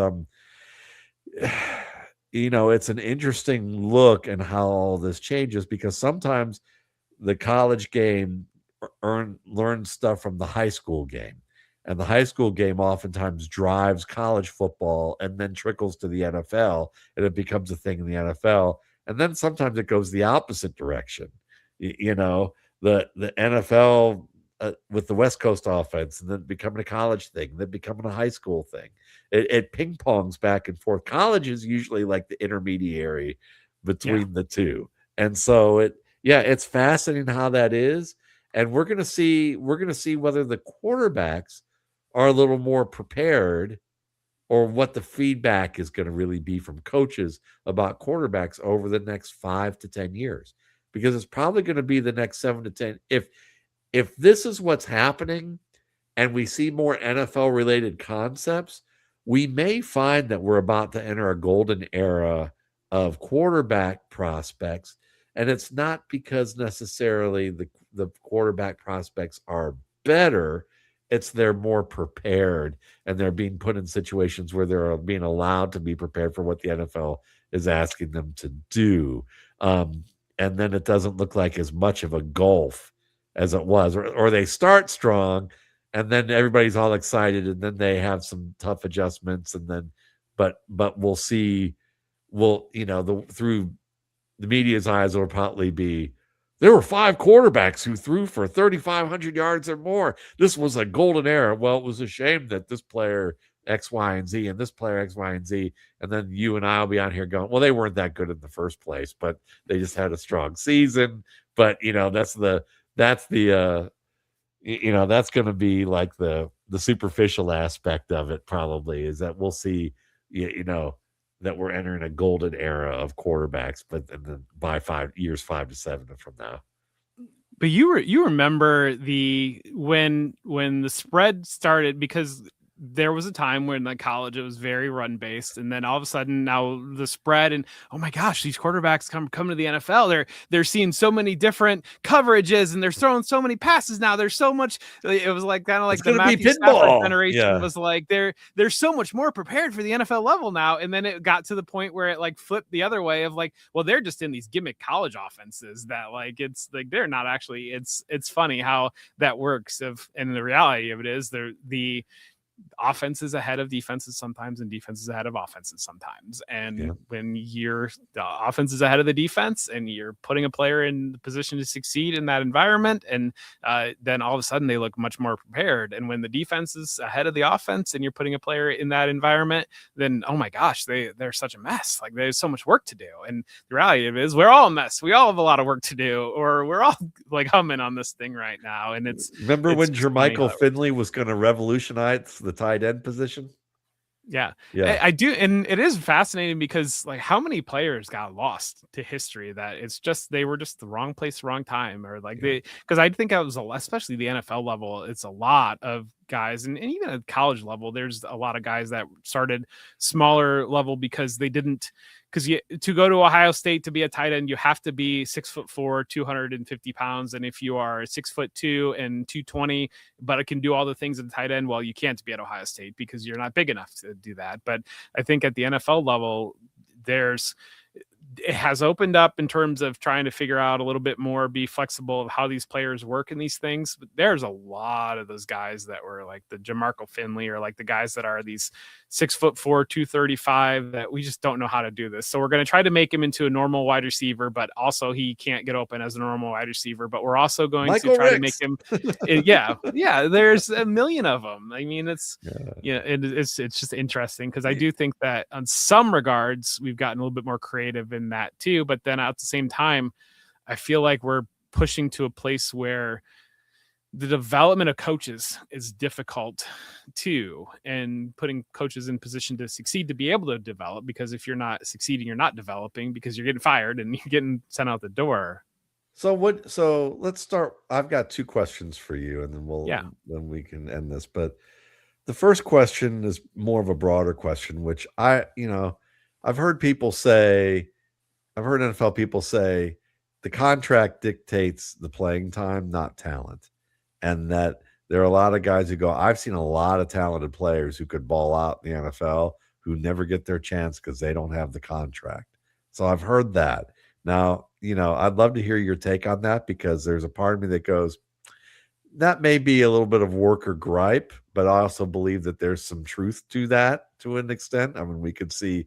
it's an interesting look and how all this changes, because sometimes the college game learns stuff from the high school game, and the high school game oftentimes drives college football and then trickles to the NFL, and it becomes a thing in the NFL. And then sometimes it goes the opposite direction. The NFL with the West Coast offense, and then becoming a college thing, then becoming a high school thing. It ping pongs back and forth. College is usually like the intermediary between the two. And so it's fascinating how that is. And we're gonna see whether the quarterbacks are a little more prepared, or what the feedback is going to really be from coaches about quarterbacks over the next 5 to 10 years. Because it's probably going to be the next 7 to 10. If this is what's happening and we see more NFL related concepts, we may find that we're about to enter a golden era of quarterback prospects. And it's not because necessarily the quarterback prospects are better. It's they're more prepared, and they're being put in situations where they're being allowed to be prepared for what the NFL is asking them to do. And then it doesn't look like as much of a gulf as it was, or they start strong and then everybody's all excited, and then they have some tough adjustments, and then, but we'll see. Through the media's eyes, will probably be, there were 5 quarterbacks who threw for 3,500 yards or more. This was a golden era. Well, it was a shame that this player X, Y, and Z, and this player X, Y, and Z, and then you and I will be on here going, well, they weren't that good in the first place, but they just had a strong season. But that's going to be like the superficial aspect of it. Probably is that we'll see, that we're entering a golden era of quarterbacks, but then by 5 years, 5 to 7 from now. But you remember when the spread started, because there was a time when like college it was very run based, and then all of a sudden now the spread, and oh my gosh, these quarterbacks come to the NFL, they're seeing so many different coverages and they're throwing so many passes now. There's so much. It was like kind of It's like the going to be Matthew Stafford pinball. generation Yeah. was like they're so much more prepared for the NFL level now, and then it got to the point where it like flipped the other way of like, well, they're just in these gimmick college offenses that like it's like they're not actually. It's funny how that works. And the reality of it is the offenses ahead of defenses sometimes, and defenses ahead of offenses sometimes. And when the offense is ahead of the defense and you're putting a player in the position to succeed in that environment, and then all of a sudden they look much more prepared. And when the defense is ahead of the offense and you're putting a player in that environment, then oh my gosh, they're such a mess. Like there's so much work to do. And the reality of it is we're all a mess. We all have a lot of work to do, or we're all like humming on this thing right now. And remember when Jermichael Finley was going to revolutionize the tight end position? Yeah. I do. And it is fascinating because like how many players got lost to history that it's just, they were just the wrong place, wrong time, or like because I think that was especially the NFL level. It's a lot of guys, and even at college level, there's a lot of guys that started smaller level because they didn't, because to go to Ohio State to be a tight end, you have to be 6'4", 250 pounds. And if you are 6'2" and 220, but it can do all the things at the tight end, well, you can't be at Ohio State because you're not big enough to do that. But I think at the NFL level, it has opened up in terms of trying to figure out a little bit more, be flexible of how these players work in these things. But there's a lot of those guys that were like the Jermichael Finley, or like the guys that are these 6'4", 235, that we just don't know how to do this. So we're going to try to make him into a normal wide receiver, but also he can't get open as a normal wide receiver. But we're also going to try to make him, there's a million of them. I mean, it's just interesting because I do think that on some regards we've gotten a little bit more creative in that too, but then at the same time I feel like we're pushing to a place where the development of coaches is difficult too, and putting coaches in position to succeed, to be able to develop, because if you're not succeeding, you're not developing because you're getting fired and you're getting sent out the door. So let's start. I've got two questions for you, and then then we can end this. But the first question is more of a broader question, which I've heard NFL people say the contract dictates the playing time, not talent. And that there are a lot of guys who go, I've seen a lot of talented players who could ball out in the NFL who never get their chance because they don't have the contract. So I've heard that. Now, I'd love to hear your take on that, because there's a part of me that goes, that may be a little bit of worker gripe, but I also believe that there's some truth to that to an extent. I mean, we could see,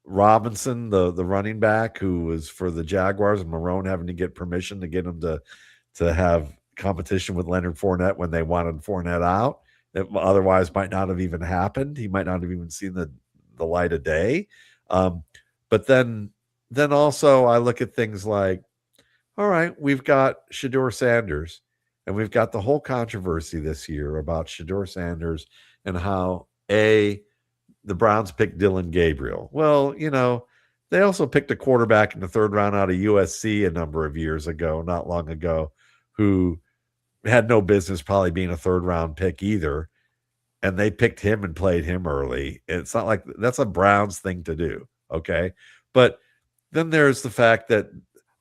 Robinson, the running back who was for the Jaguars, and Marrone having to get permission to get him to have competition with Leonard Fournette when they wanted Fournette out. It otherwise might not have even happened. He might not have even seen the light of day. But then also I look at things like, all right, we've got Shedeur Sanders, and we've got the whole controversy this year about Shedeur Sanders and how the Browns picked Dylan Gabriel. Well, they also picked a quarterback in the third round out of USC a number of years ago, not long ago, who had no business probably being a third round pick either. And they picked him and played him early. It's not like that's a Browns thing to do. Okay. But then there's the fact that,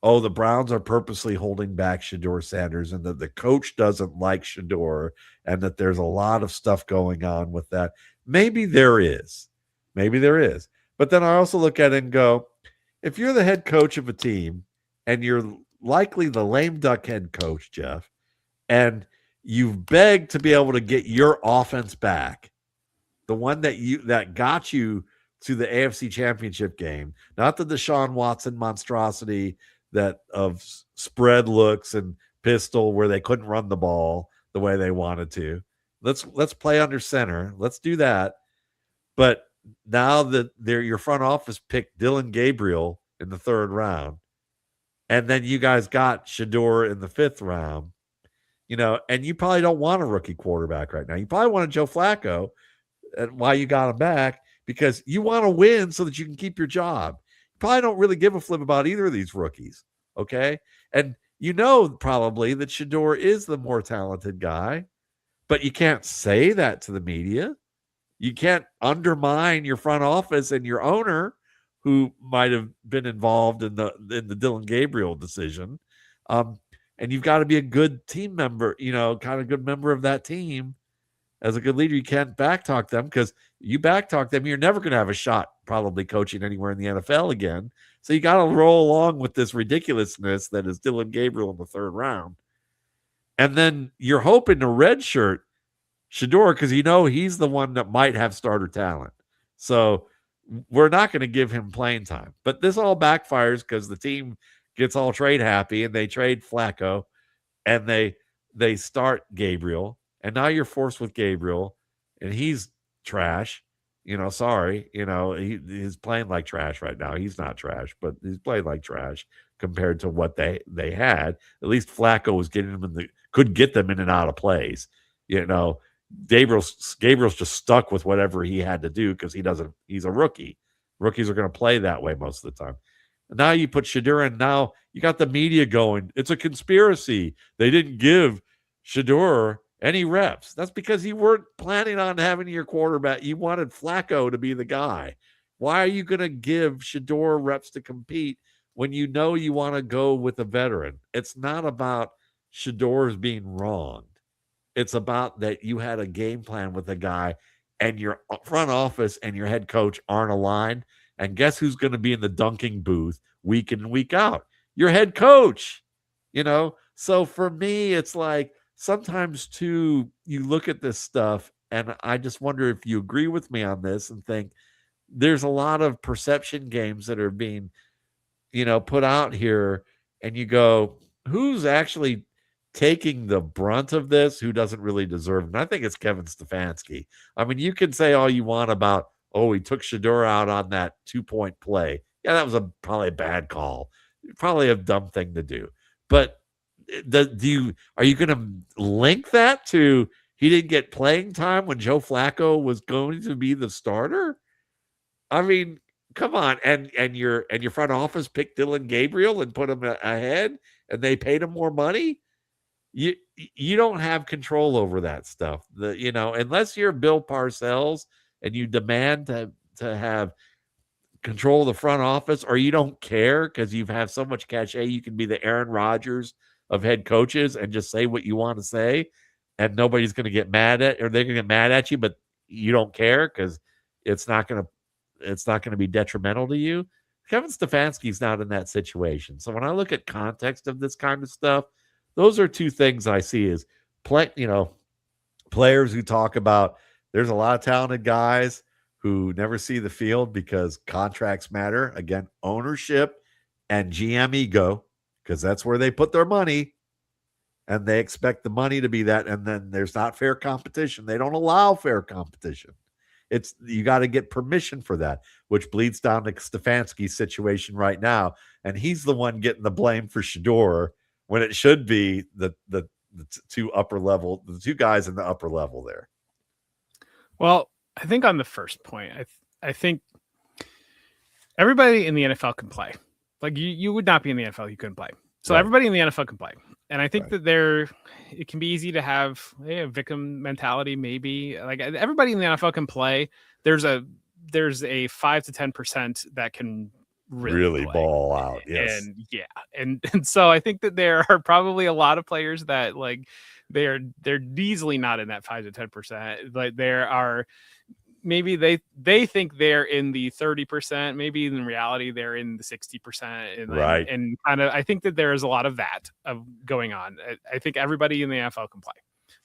the Browns are purposely holding back Shedeur Sanders, and that the coach doesn't like Shedeur, and that there's a lot of stuff going on with that. Maybe there is. But then I also look at it and go, if you're the head coach of a team and you're likely the lame duck head coach, Jeff, and you've begged to be able to get your offense back, the one that got you to the AFC Championship game, not the Deshaun Watson monstrosity that of spread looks and pistol where they couldn't run the ball the way they wanted to. Let's play under center. Let's do that. But now that your front office picked Dylan Gabriel in the third round, and then you guys got Shedeur in the fifth round, and you probably don't want a rookie quarterback right now. You probably want a Joe Flacco, and why you got him back, because you want to win so that you can keep your job. You probably don't really give a flip about either of these rookies. Okay. And probably that Shador is the more talented guy, but you can't say that to the media. You can't undermine your front office and your owner, who might have been involved in the Dylan Gabriel decision. Um, and you've got to be a good team member, kind of good member of that team. As a good leader, you can't backtalk them, because you backtalk them, you're never going to have a shot probably coaching anywhere in the NFL again. So you got to roll along with this ridiculousness that is Dylan Gabriel in the third round. And then you're hoping to redshirt Shador, because he's the one that might have starter talent. So we're not going to give him playing time. But this all backfires because the team gets all trade happy and they trade Flacco, and they start Gabriel, and now you're forced with Gabriel, and he's trash. Sorry, he's playing like trash right now. He's not trash, but he's playing like trash compared to what they had. At least Flacco was getting them could get them in and out of plays. Gabriel's just stuck with whatever he had to do because he's a rookie. Rookies are going to play that way most of the time. Now you put Shador in. Now you got the media going, it's a conspiracy. They didn't give Shador any reps. That's because you weren't planning on having your quarterback. You wanted Flacco to be the guy. Why are you going to give Shador reps to compete when you want to go with a veteran? It's not about Shador's being wronged. It's about that you had a game plan with a guy, and your front office and your head coach aren't aligned. And guess who's going to be in the dunking booth week in and week out? Your head coach. So for me, it's like sometimes too, you look at this stuff, and I just wonder if you agree with me on this and think there's a lot of perception games that are being, put out here, and you go, who's actually taking the brunt of this, who doesn't really deserve it? And I think it's Kevin Stefanski. I mean, you can say all you want about, he took Shador out on that 2-point play. Yeah, that was probably a bad call. Probably a dumb thing to do. But are you going to link that to he didn't get playing time when Joe Flacco was going to be the starter? I mean, come on. And your front office picked Dylan Gabriel and put him ahead, and they paid him more money. You don't have control over that stuff. Unless you're Bill Parcells and you demand to have control of the front office, or you don't care because you have so much cachet, you can be the Aaron Rodgers of head coaches and just say what you want to say, and nobody's going to get mad at, or they're going to get mad at you, but you don't care because it's not going to be detrimental to you. Kevin Stefanski's not in that situation. So when I look at context of this kind of stuff, those are two things I see is players who talk about there's a lot of talented guys who never see the field because contracts matter. Again, ownership and GM ego, because that's where they put their money, and they expect the money to be that. And then there's not fair competition. They don't allow fair competition. You got to get permission for that, which bleeds down to Stefanski's situation right now. And he's the one getting the blame for Shador when it should be the two guys in the upper level there. Well, I think on the first point, I think everybody in the NFL can play. Like you would not be in the NFL, you couldn't play. So right. Everybody in the NFL can play. And I think that it can be easy to have a victim mentality, maybe. Like everybody in the NFL can play. There's a 5 to 10% that can really ball out. Yes. And so I think that there are probably a lot of players that like they're easily not in that 5 to 10%. Like there are maybe they think they're in the 30%, maybe in reality they're in the 60%. Right. And kind of I think that there is a lot of that going on. I think everybody in the NFL can play.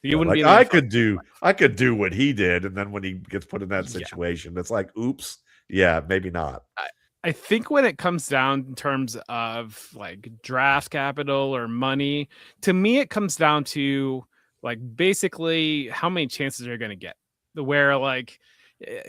You wouldn't be in the NFL. I could do what he did, and then when he gets put in that situation, it's like, oops, yeah, maybe not. I think when it comes down in terms of like draft capital or money, to me, it comes down to like basically how many chances are you going to get. Where like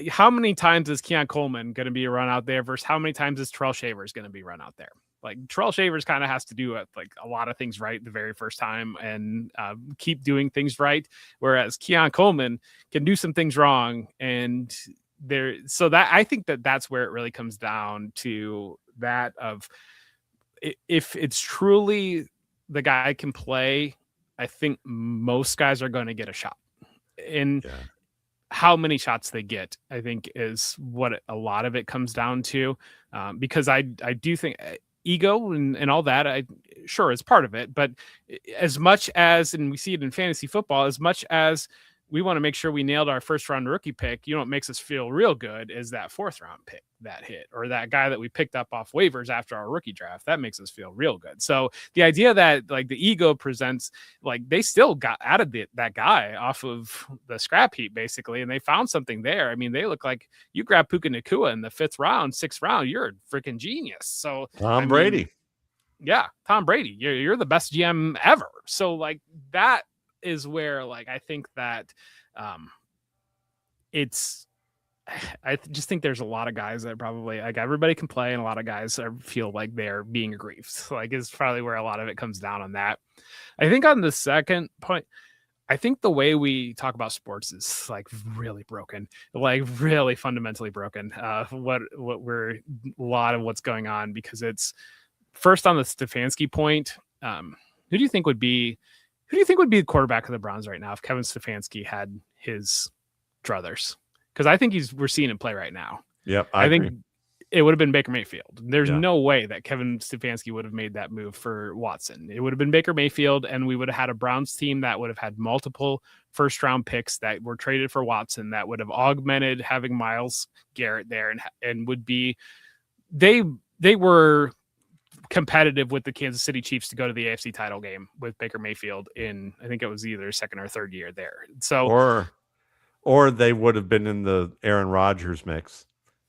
how many times is Keon Coleman going to be run out there versus how many times is Terrell Shavers going to be run out there? Like Terrell Shavers kind of has to do like a lot of things right the very first time and keep doing things right. Whereas Keon Coleman can do some things wrong and so that I think that's where it really comes down to that of if it's truly the guy can play, I think most guys are going to get a shot. And Yeah. how many shots they get, I think, is what a lot of it comes down to. Because I do think ego and all that, sure, is part of it. But as much as, and we see it in fantasy football, as much as we want to make sure we nailed our first round rookie pick, what makes us feel real good is that fourth round pick that hit, or that guy that we picked up off waivers after our rookie draft. That makes us feel real good. So the idea that like the ego presents, like they still got added that guy off of the scrap heap basically, and they found something there. I mean, they look like you grab Puka Nakua in the 5th round, 6th round, you're a freaking genius. So Tom Brady. Yeah, Tom Brady, you're the best GM ever. So like that is where like I think that it's I just think there's a lot of guys that probably like everybody can play, and a lot of guys feel like they're being aggrieved. Like is probably where a lot of it comes down on that. I think on the second point, I think the way we talk about sports is like really broken, like really fundamentally broken. What we're a lot of what's going on, because it's first on the Stefanski point. Who do you think would be the quarterback of the Browns right now if Kevin Stefanski had his druthers? Because I think we're seeing him play right now. Yep, I agree. think it would have been Baker Mayfield. There's no way that Kevin Stefanski would have made that move for Watson. It would have been Baker Mayfield, and we would have had a Browns team that would have had multiple first-round picks that were traded for Watson, that would have augmented having Myles Garrett there, and would be they were competitive with the Kansas City Chiefs to go to the AFC title game with Baker Mayfield in, I think it was either second or third year there. So or they would have been in the Aaron Rodgers mix.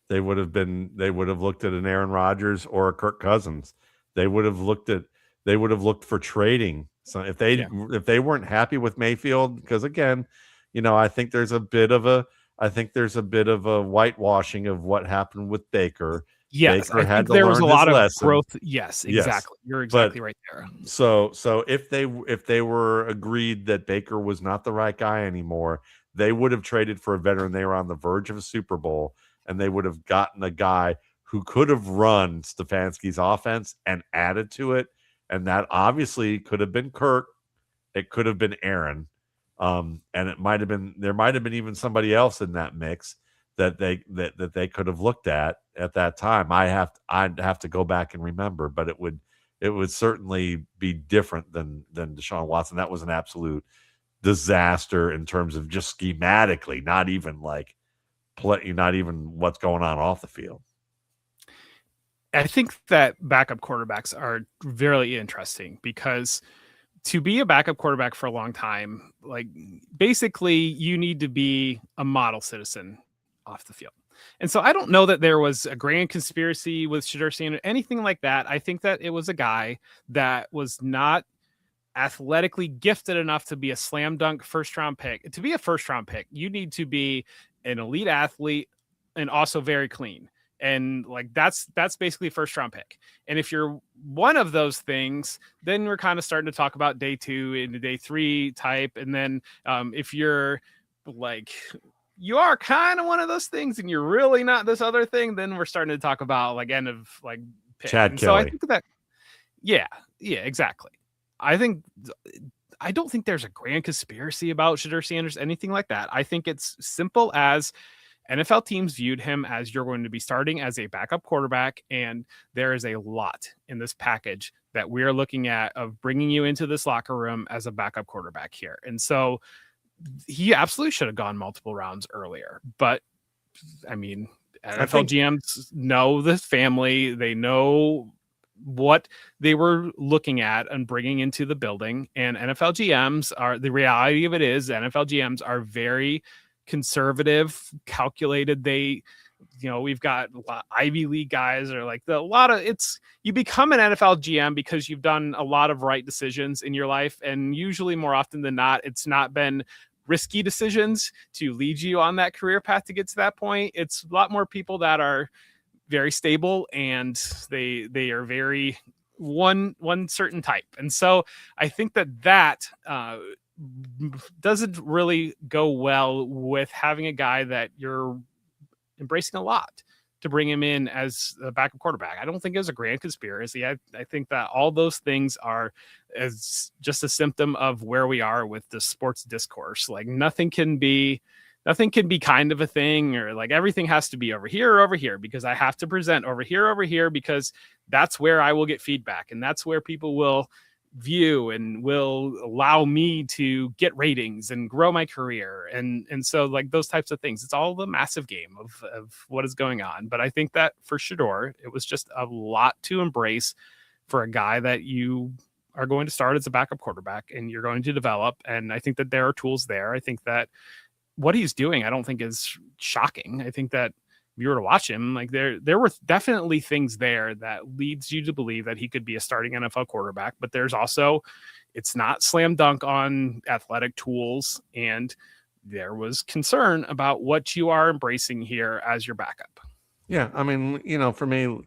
They would have looked at an Aaron Rodgers or a Kirk Cousins. They would have looked for trading. So if they weren't happy with Mayfield, because again, I think there's a bit of a whitewashing of what happened with Baker. Yes, Baker I had think to there was learn a his lot of lesson. growth. Yes, exactly. You're exactly right there. So if they were agreed that Baker was not the right guy anymore, they would have traded for a veteran. They were on the verge of a Super Bowl, and they would have gotten a guy who could have run Stefanski's offense and added to it. And that obviously could have been Kirk. It could have been Aaron. And there might have been even somebody else in that mix that they could have looked at that time. I'd have to go back and remember, but it would certainly be different than Deshaun Watson. That was an absolute disaster in terms of just schematically, not even what's going on off the field. I think that backup quarterbacks are very interesting, because to be a backup quarterback for a long time, like basically you need to be a model citizen off the field. And so I don't know that there was a grand conspiracy with Shedeur Sanders, anything like that. I think that it was a guy that was not athletically gifted enough to be a slam dunk first round pick. To be a first round pick, you need to be an elite athlete and also very clean. And like that's basically first round pick. And if you're one of those things, then we're kind of starting to talk about day 2 into day 3 type. And then if you're like, you are kind of one of those things and you're really not this other thing, then we're starting to talk about like end of like pick. Chad and Kelly. So I think that yeah, exactly. I don't think there's a grand conspiracy about Shedeur Sanders, anything like that. I think it's simple as NFL teams viewed him as you're going to be starting as a backup quarterback, and there is a lot in this package that we're looking at of bringing you into this locker room as a backup quarterback here. And so he absolutely should have gone multiple rounds earlier. But I mean, NFL GMs know this family. They know what they were looking at and bringing into the building. And NFL GMs are, the reality of it is NFL GMs are very conservative, calculated. They, we've got a lot of Ivy League guys, or like you become an NFL GM because you've done a lot of right decisions in your life. And usually more often than not, it's not been risky decisions to lead you on that career path to get to that point. It's a lot more people that are very stable, and they are very one certain type. And so I think that doesn't really go well with having a guy that you're embracing a lot. to bring him in as a backup quarterback. I don't think it was a grand conspiracy. I think that all those things are as just a symptom of where we are with the sports discourse. Like nothing can be kind of a thing, or like everything has to be over here or over here because I have to present over here because that's where I will get feedback and that's where people will view and will allow me to get ratings and grow my career. And so like those types of things, it's all the massive game of what is going on. But I think that for Shador, it was just a lot to embrace for a guy that you are going to start as a backup quarterback and you're going to develop. And I think that there are tools there. I think that what he's doing, I don't think is shocking. I think that if you were to watch him, like there were definitely things there that leads you to believe that he could be a starting NFL quarterback. But there's also, it's not slam dunk on athletic tools, and there was concern about what you are embracing here as your backup. Yeah, I mean, for me,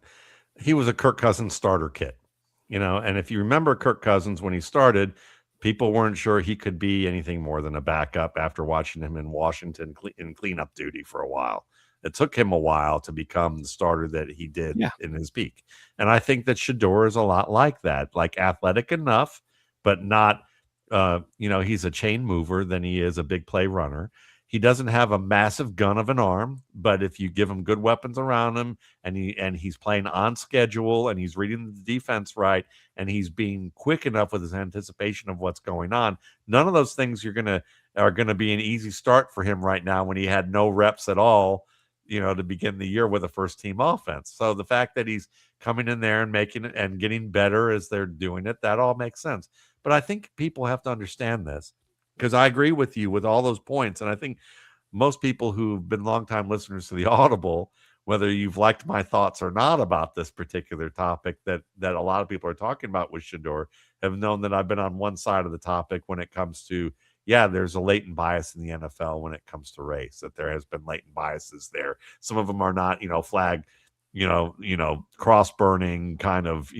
he was a Kirk Cousins starter kit, and if you remember Kirk Cousins when he started, people weren't sure he could be anything more than a backup after watching him in Washington in cleanup duty for a while. It took him a while to become the starter that he did in his peak. And I think that Shador is a lot like that, like athletic enough, but not, he's a chain mover than he is a big play runner. He doesn't have a massive gun of an arm, but if you give him good weapons around him and he's playing on schedule and he's reading the defense right and he's being quick enough with his anticipation of what's going on, none of those things are gonna be an easy start for him right now when he had no reps at all, to begin the year with a first team offense. So the fact that he's coming in there and making it and getting better as they're doing it, that all makes sense. But I think people have to understand this, because I agree with you with all those points. And I think most people who've been longtime listeners to the Audible, whether you've liked my thoughts or not about this particular topic that a lot of people are talking about with Shador, have known that I've been on one side of the topic when it comes to, there's a latent bias in the NFL when it comes to race, that there has been latent biases there. Some of them are not, flag, cross burning kind of,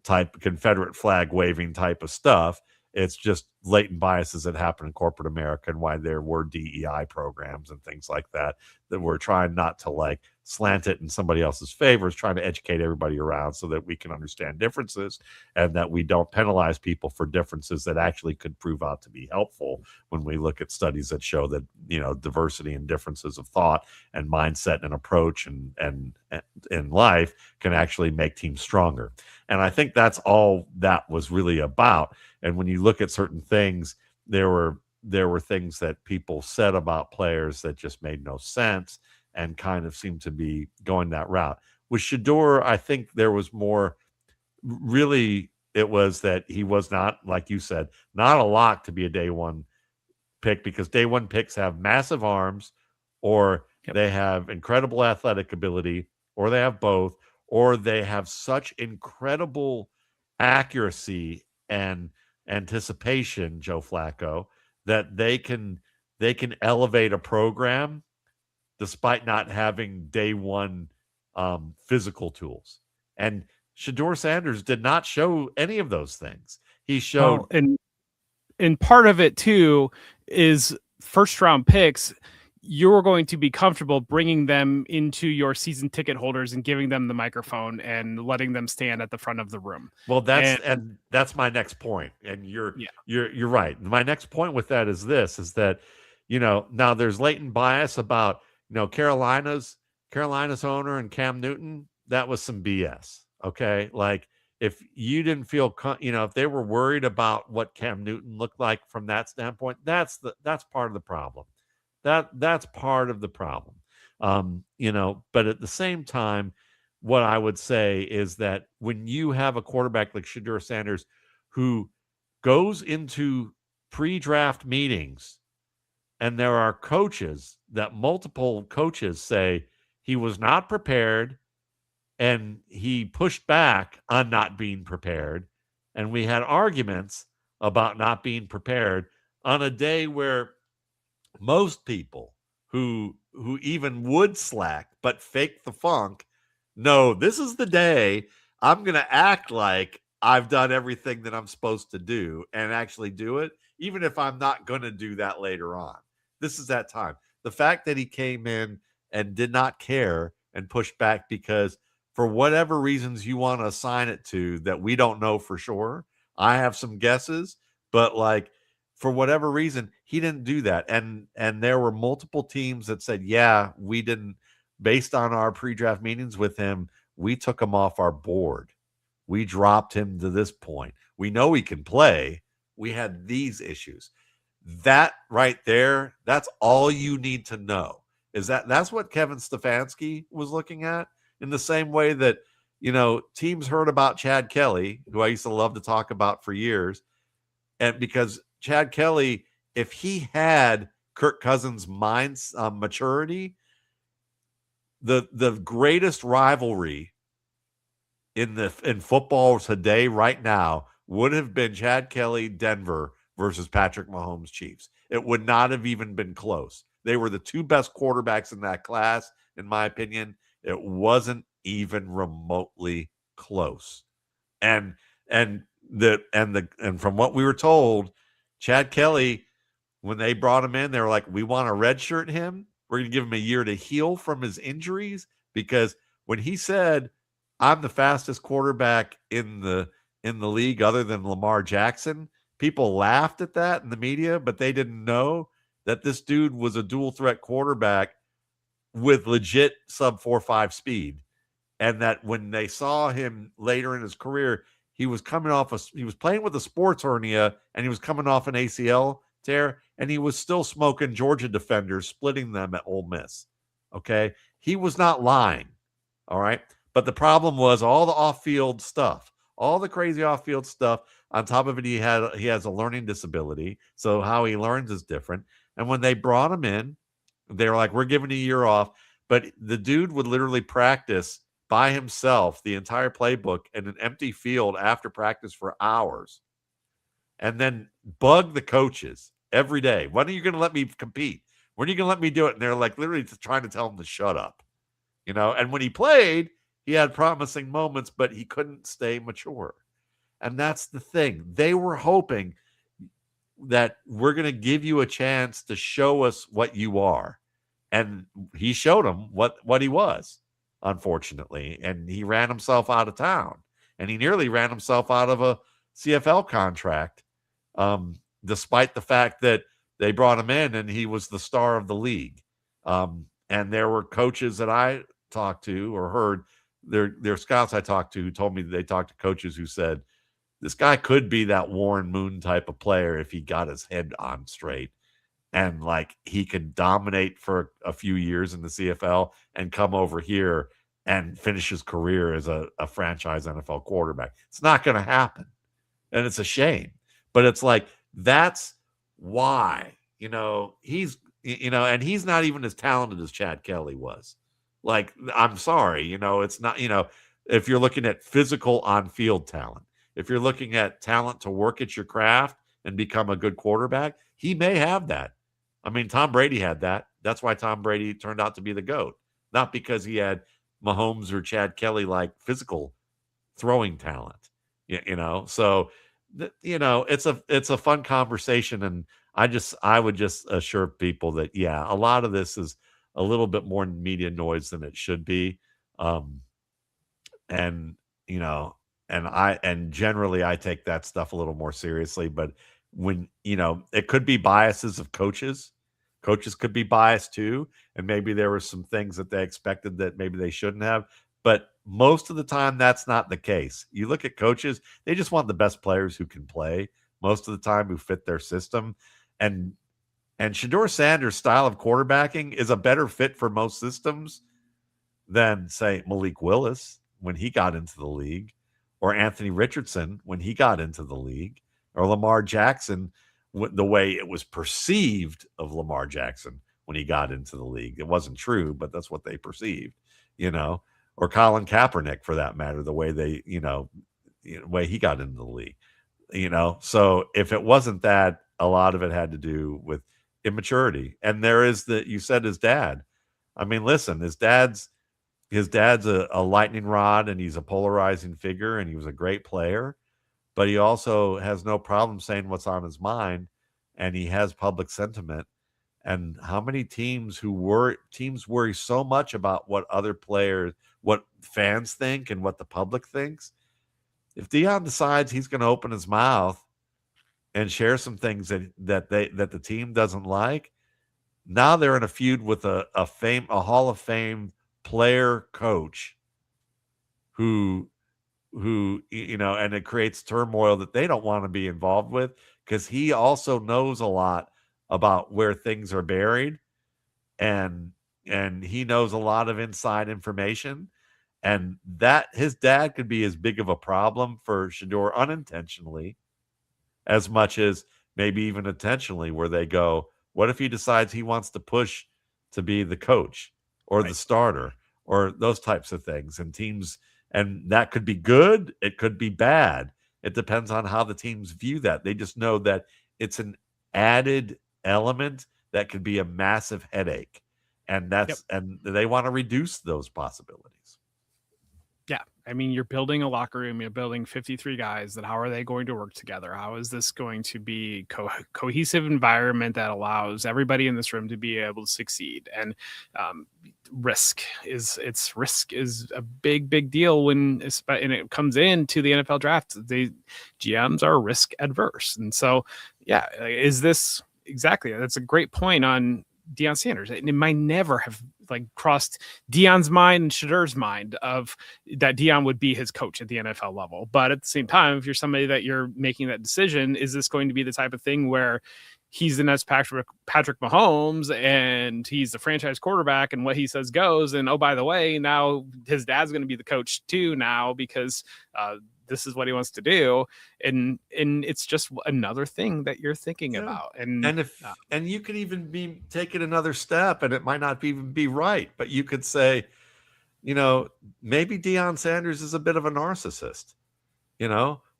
type Confederate flag waving type of stuff. It's just latent biases that happen in corporate America, and why there were DEI programs and things like that we're trying not to like slant it in somebody else's favor, is trying to educate everybody around so that we can understand differences and that we don't penalize people for differences that actually could prove out to be helpful when we look at studies that show that, diversity and differences of thought and mindset and approach and in life can actually make teams stronger. And I think that's all that was really about. And when you look at certain things, there were things that people said about players that just made no sense and kind of seemed to be going that route. With Shador, I think there was more, really, it was that he was not, like you said, not a lock to be a day one pick, because day one picks have massive arms, or they have incredible athletic ability, or they have both, or they have such incredible accuracy and anticipation, Joe Flacco, that they can elevate a program despite not having day one physical tools. And Shador Sanders did not show any of those things. He showed, and part of it too is first round picks. You're going to be comfortable bringing them into your season ticket holders and giving them the microphone and letting them stand at the front of the room. Well, that's my next point. And you're right. My next point with that is this, is that, now there's latent bias about, Carolina's owner and Cam Newton. That was some BS. Okay. Like, if you didn't feel, if they were worried about what Cam Newton looked like from that standpoint, that's part of the problem. That's part of the problem. But at the same time, what I would say is that when you have a quarterback like Shador Sanders, who goes into pre-draft meetings and there are multiple coaches say he was not prepared, and he pushed back on not being prepared, and we had arguments about not being prepared on a day where most people who even would slack but fake the funk, no, this is the day I'm going to act like I've done everything that I'm supposed to do and actually do it, even if I'm not going to do that later on. This is that time. The fact that he came in and did not care and pushed back because for whatever reasons you want to assign it to that we don't know for sure. I have some guesses, but like for whatever reason, he didn't do that. And there were multiple teams that said, yeah, we didn't, based on our pre-draft meetings with him, we took him off our board. We dropped him to this point. We know he can play. We had these issues. That right there, that's all you need to know. Is that's what Kevin Stefanski was looking at in the same way that, teams heard about Chad Kelly, who I used to love to talk about for years. And because Chad Kelly, if he had Kirk Cousins' mind's maturity, the greatest rivalry in football today, right now, would have been Chad Kelly, Denver versus Patrick Mahomes, Chiefs. It would not have even been close. They were the two best quarterbacks in that class, in my opinion. It wasn't even remotely close. And and from what we were told, Chad Kelly, when they brought him in, they were like, we want to redshirt him. We're going to give him a year to heal from his injuries, because when he said, I'm the fastest quarterback in the league other than Lamar Jackson, people laughed at that in the media, but they didn't know that this dude was a dual threat quarterback with legit sub 4.5 speed. And that when they saw him later in his career, he was he was playing with a sports hernia, and he was coming off an ACL tear, and he was still smoking Georgia defenders, splitting them at Ole Miss. Okay. He was not lying. All right. But the problem was all the off-field stuff, all the crazy off-field stuff. On top of it, he has a learning disability, so how he learns is different. And when they brought him in, they were like, "We're giving a year off," but the dude would literally practice by himself the entire playbook in an empty field after practice for hours, and then bug the coaches every day. When are you going to let me compete? When are you going to let me do it? And they're like literally trying to tell him to shut up, And when he played, he had promising moments, but he couldn't stay mature. And that's the thing. They were hoping that we're going to give you a chance to show us what you are. And he showed them what he was, unfortunately. And he ran himself out of town. And he nearly ran himself out of a CFL contract, despite the fact that they brought him in and he was the star of the league. And there were coaches that I talked to or heard, their scouts I talked to, who told me that they talked to coaches who said, this guy could be that Warren Moon type of player if he got his head on straight. And like he could dominate for a few years in the CFL and come over here and finish his career as a franchise NFL quarterback. It's not going to happen. And it's a shame. But it's like, that's why, and he's not even as talented as Chad Kelly was. Like, I'm sorry, it's not, if you're looking at physical on-field talent, if you're looking at talent to work at your craft and become a good quarterback, he may have that. I mean, Tom Brady had that. That's why Tom Brady turned out to be the GOAT, not because he had Mahomes or Chad Kelly like physical throwing talent. So it's a fun conversation, and I would just assure people that a lot of this is a little bit more media noise than it should be. And and generally I take that stuff a little more seriously, but when it could be biases of coaches could be biased too, and maybe there were some things that they expected that maybe they shouldn't have, but most of the time that's not the case. You look at coaches, they just want the best players who can play most of the time, who fit their system. And Shedeur Sanders' style of quarterbacking is a better fit for most systems than, say, Malik Willis when he got into the league, or Anthony Richardson when he got into the league, or Lamar Jackson, the way it was perceived of Lamar Jackson when he got into the league. It wasn't true, but that's what they perceived, or Colin Kaepernick for that matter, the way the way he got into the league, So if it wasn't that, a lot of it had to do with immaturity. And there is you said his dad. I mean, listen, his dad's a lightning rod, and he's a polarizing figure, and he was a great player, but he also has no problem saying what's on his mind, and he has public sentiment. And how many teams worry so much about what other players, what fans think, and what the public thinks. If Dion decides he's going to open his mouth and share some things that the team doesn't like, now they're in a feud with a Hall of Fame player coach who and it creates turmoil that they don't want to be involved with, because he also knows a lot about where things are buried, and he knows a lot of inside information, and that his dad could be as big of a problem for Shador unintentionally as much as maybe even intentionally, where they go, what if he decides he wants to push to be the coach or the starter or those types of things, and teams, and that could be good, it could be bad. It depends on how the teams view that. They just know that it's an added element that could be a massive headache, and and they want to reduce those possibilities. Yeah. I mean, you're building a locker room, you're building 53 guys that how are they going to work together? How is this going to be cohesive environment that allows everybody in this room to be able to succeed? And risk is a big deal when it comes into the NFL draft. The GMs are risk adverse. And so, yeah, is this exactly, that's a great point on Deion Sanders. It might never have crossed Deion's mind and Shadur's mind of that Deion would be his coach at the NFL level. But at the same time, if you're somebody that you're making that decision, is this going to be the type of thing where he's the next Patrick Mahomes and he's the franchise quarterback and what he says goes? And oh, by the way, now his dad's going to be the coach too now because this is what he wants to do, and it's just another thing that you're thinking about. And you could even be taking another step, and it might not even be right, but you could say, maybe Deion Sanders is a bit of a narcissist.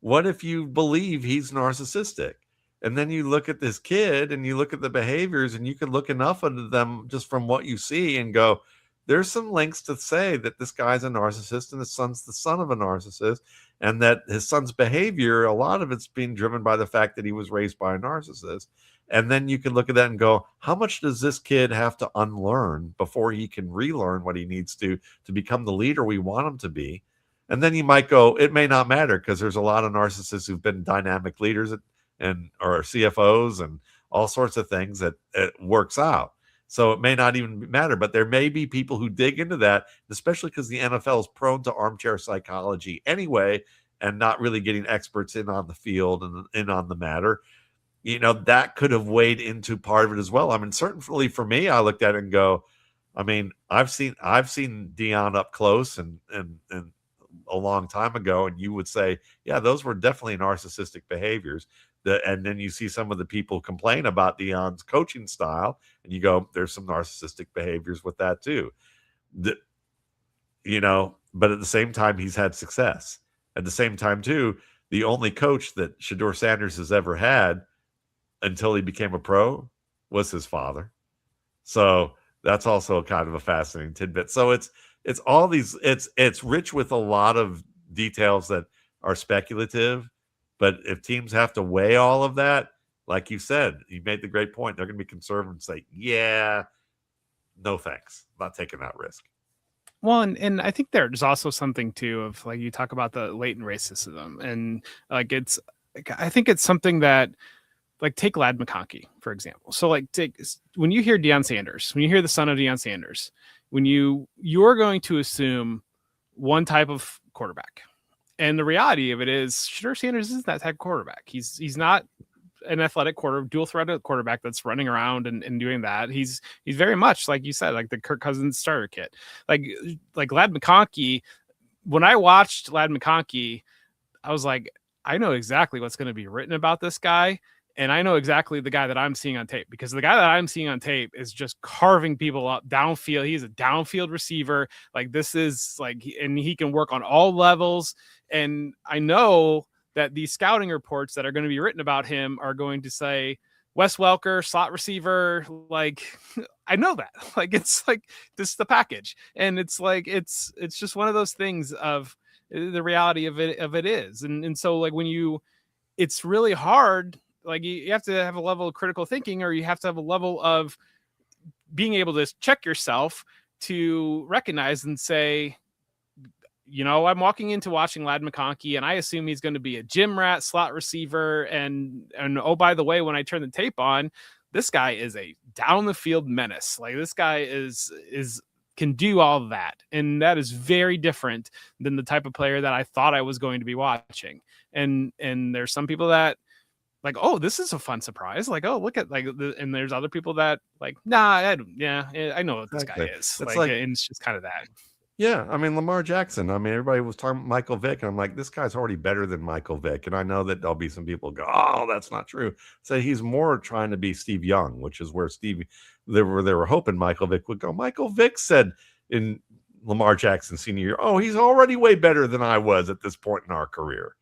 What if you believe he's narcissistic? And then you look at this kid and you look at the behaviors, and you can look enough into them just from what you see and go, there's some links to say that this guy's a narcissist and his son's the son of a narcissist, and that his son's behavior, a lot of it's being driven by the fact that he was raised by a narcissist. And then you can look at that and go, how much does this kid have to unlearn before he can relearn what he needs to become the leader we want him to be? And then you might go, it may not matter, because there's a lot of narcissists who've been dynamic leaders or CFOs and all sorts of things that it works out. So it may not even matter, but there may be people who dig into that, especially because the NFL is prone to armchair psychology anyway, and not really getting experts in on the field and in on the matter. That could have weighed into part of it as well. I mean, certainly for me, I looked at it and go, I mean, I've seen Deion up close and a long time ago, and you would say, yeah, those were definitely narcissistic behaviors. And then you see some of the people complain about Deion's coaching style, and you go, there's some narcissistic behaviors with that too. But at the same time, he's had success. At the same time too, the only coach that Shador Sanders has ever had until he became a pro was his father. So that's also kind of a fascinating tidbit. So it's all these, it's rich with a lot of details that are speculative. But if teams have to weigh all of that, like you said, you made the great point, they're going to be conservative and say, yeah, no thanks, I'm not taking that risk. Well, and I think there's also something too of you talk about the latent racism, and I think it's something that take Ladd McConkey, for example. So when you hear Deion Sanders, when you hear the son of Deion Sanders, when you're going to assume one type of quarterback. And the reality of it is Shador Sanders isn't that type of quarterback. He's not an athletic dual threat quarterback that's running around and doing that. He's very much, like you said, like the Kirk Cousins starter kit. Like Ladd McConkey, when I watched Ladd McConkey, I was like, I know exactly what's going to be written about this guy. And I know exactly the guy that I'm seeing on tape, because the guy that I'm seeing on tape is just carving people up downfield. He's a downfield receiver. This is and he can work on all levels. And I know that these scouting reports that are going to be written about him are going to say Wes Welker, slot receiver. I know that. It's this is the package. And it's just one of those things of the reality of it is. And so when it's really hard. You have to have a level of critical thinking, or you have to have a level of being able to check yourself to recognize and say, I'm walking into watching Lad McConkey, and I assume he's going to be a gym rat, slot receiver, and oh, by the way, when I turn the tape on, this guy is a down the field menace. Like, this guy is can do all of that, and that is very different than the type of player that I thought I was going to be watching. And there's some people that like, oh, this is a fun surprise. Like, oh, look at and there's other people that like, nah, I know what this guy is. It's like, and it's just kind of that. Yeah, I mean, Lamar Jackson. I mean, everybody was talking about Michael Vick, and I'm like, this guy's already better than Michael Vick. And I know that there'll be some people go, oh, that's not true. So he's more trying to be Steve Young, which is where they were hoping Michael Vick would go. Michael Vick said in Lamar Jackson senior year, oh, he's already way better than I was at this point in our career.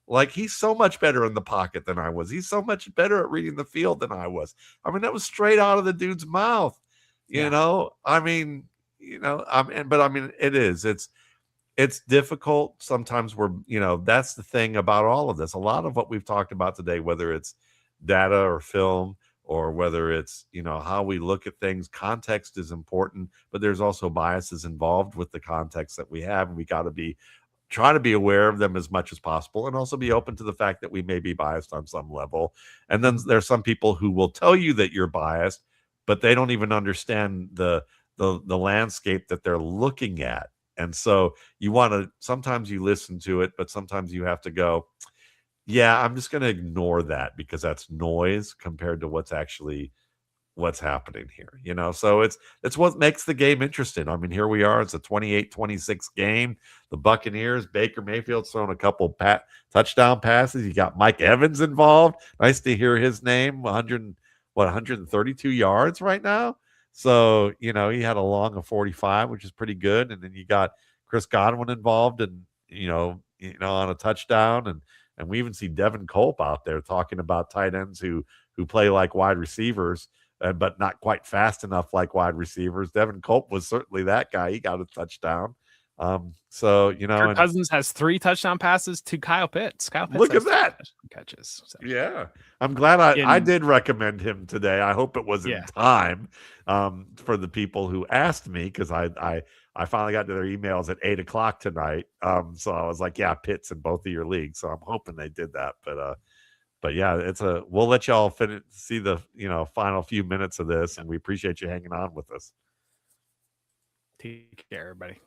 Like, he's so much better in the pocket than I was. He's so much better at reading the field than I was. I mean, that was straight out of the dude's mouth. You know, I mean, but I mean, it's difficult. Sometimes that's the thing about all of this. A lot of what we've talked about today, whether it's data or film, or whether it's, how we look at things, context is important, but there's also biases involved with the context that we have. And we got to try to be aware of them as much as possible, and also be open to the fact that we may be biased on some level. And then there's some people who will tell you that you're biased, but they don't even understand the landscape that they're looking at. And so sometimes you listen to it, but sometimes you have to go, yeah, I'm just going to ignore that because that's noise compared to what's happening here. So it's what makes the game interesting. I mean, here we are, it's a 28-26 game. The Buccaneers, Baker Mayfield's thrown a couple touchdown passes. You got Mike Evans involved. Nice to hear his name. 132 yards right now. So, he had a long of 45, which is pretty good. And then you got Chris Godwin involved and, on a touchdown. And we even see Devin Culp out there talking about tight ends who play like wide receivers, but not quite fast enough like wide receivers. Devin Culp was certainly that guy. He got a touchdown. Kirk Cousins has 3 touchdown passes to Kyle Pitts. Look at that catches. So. Yeah, I'm glad I did recommend him today. I hope it was in time for the people who asked me, because I finally got to their emails at 8:00 tonight. So I was like, yeah, Pitts in both of your leagues. So I'm hoping they did that. But yeah, we'll let y'all see the final few minutes of this, and we appreciate you hanging on with us. Take care, everybody.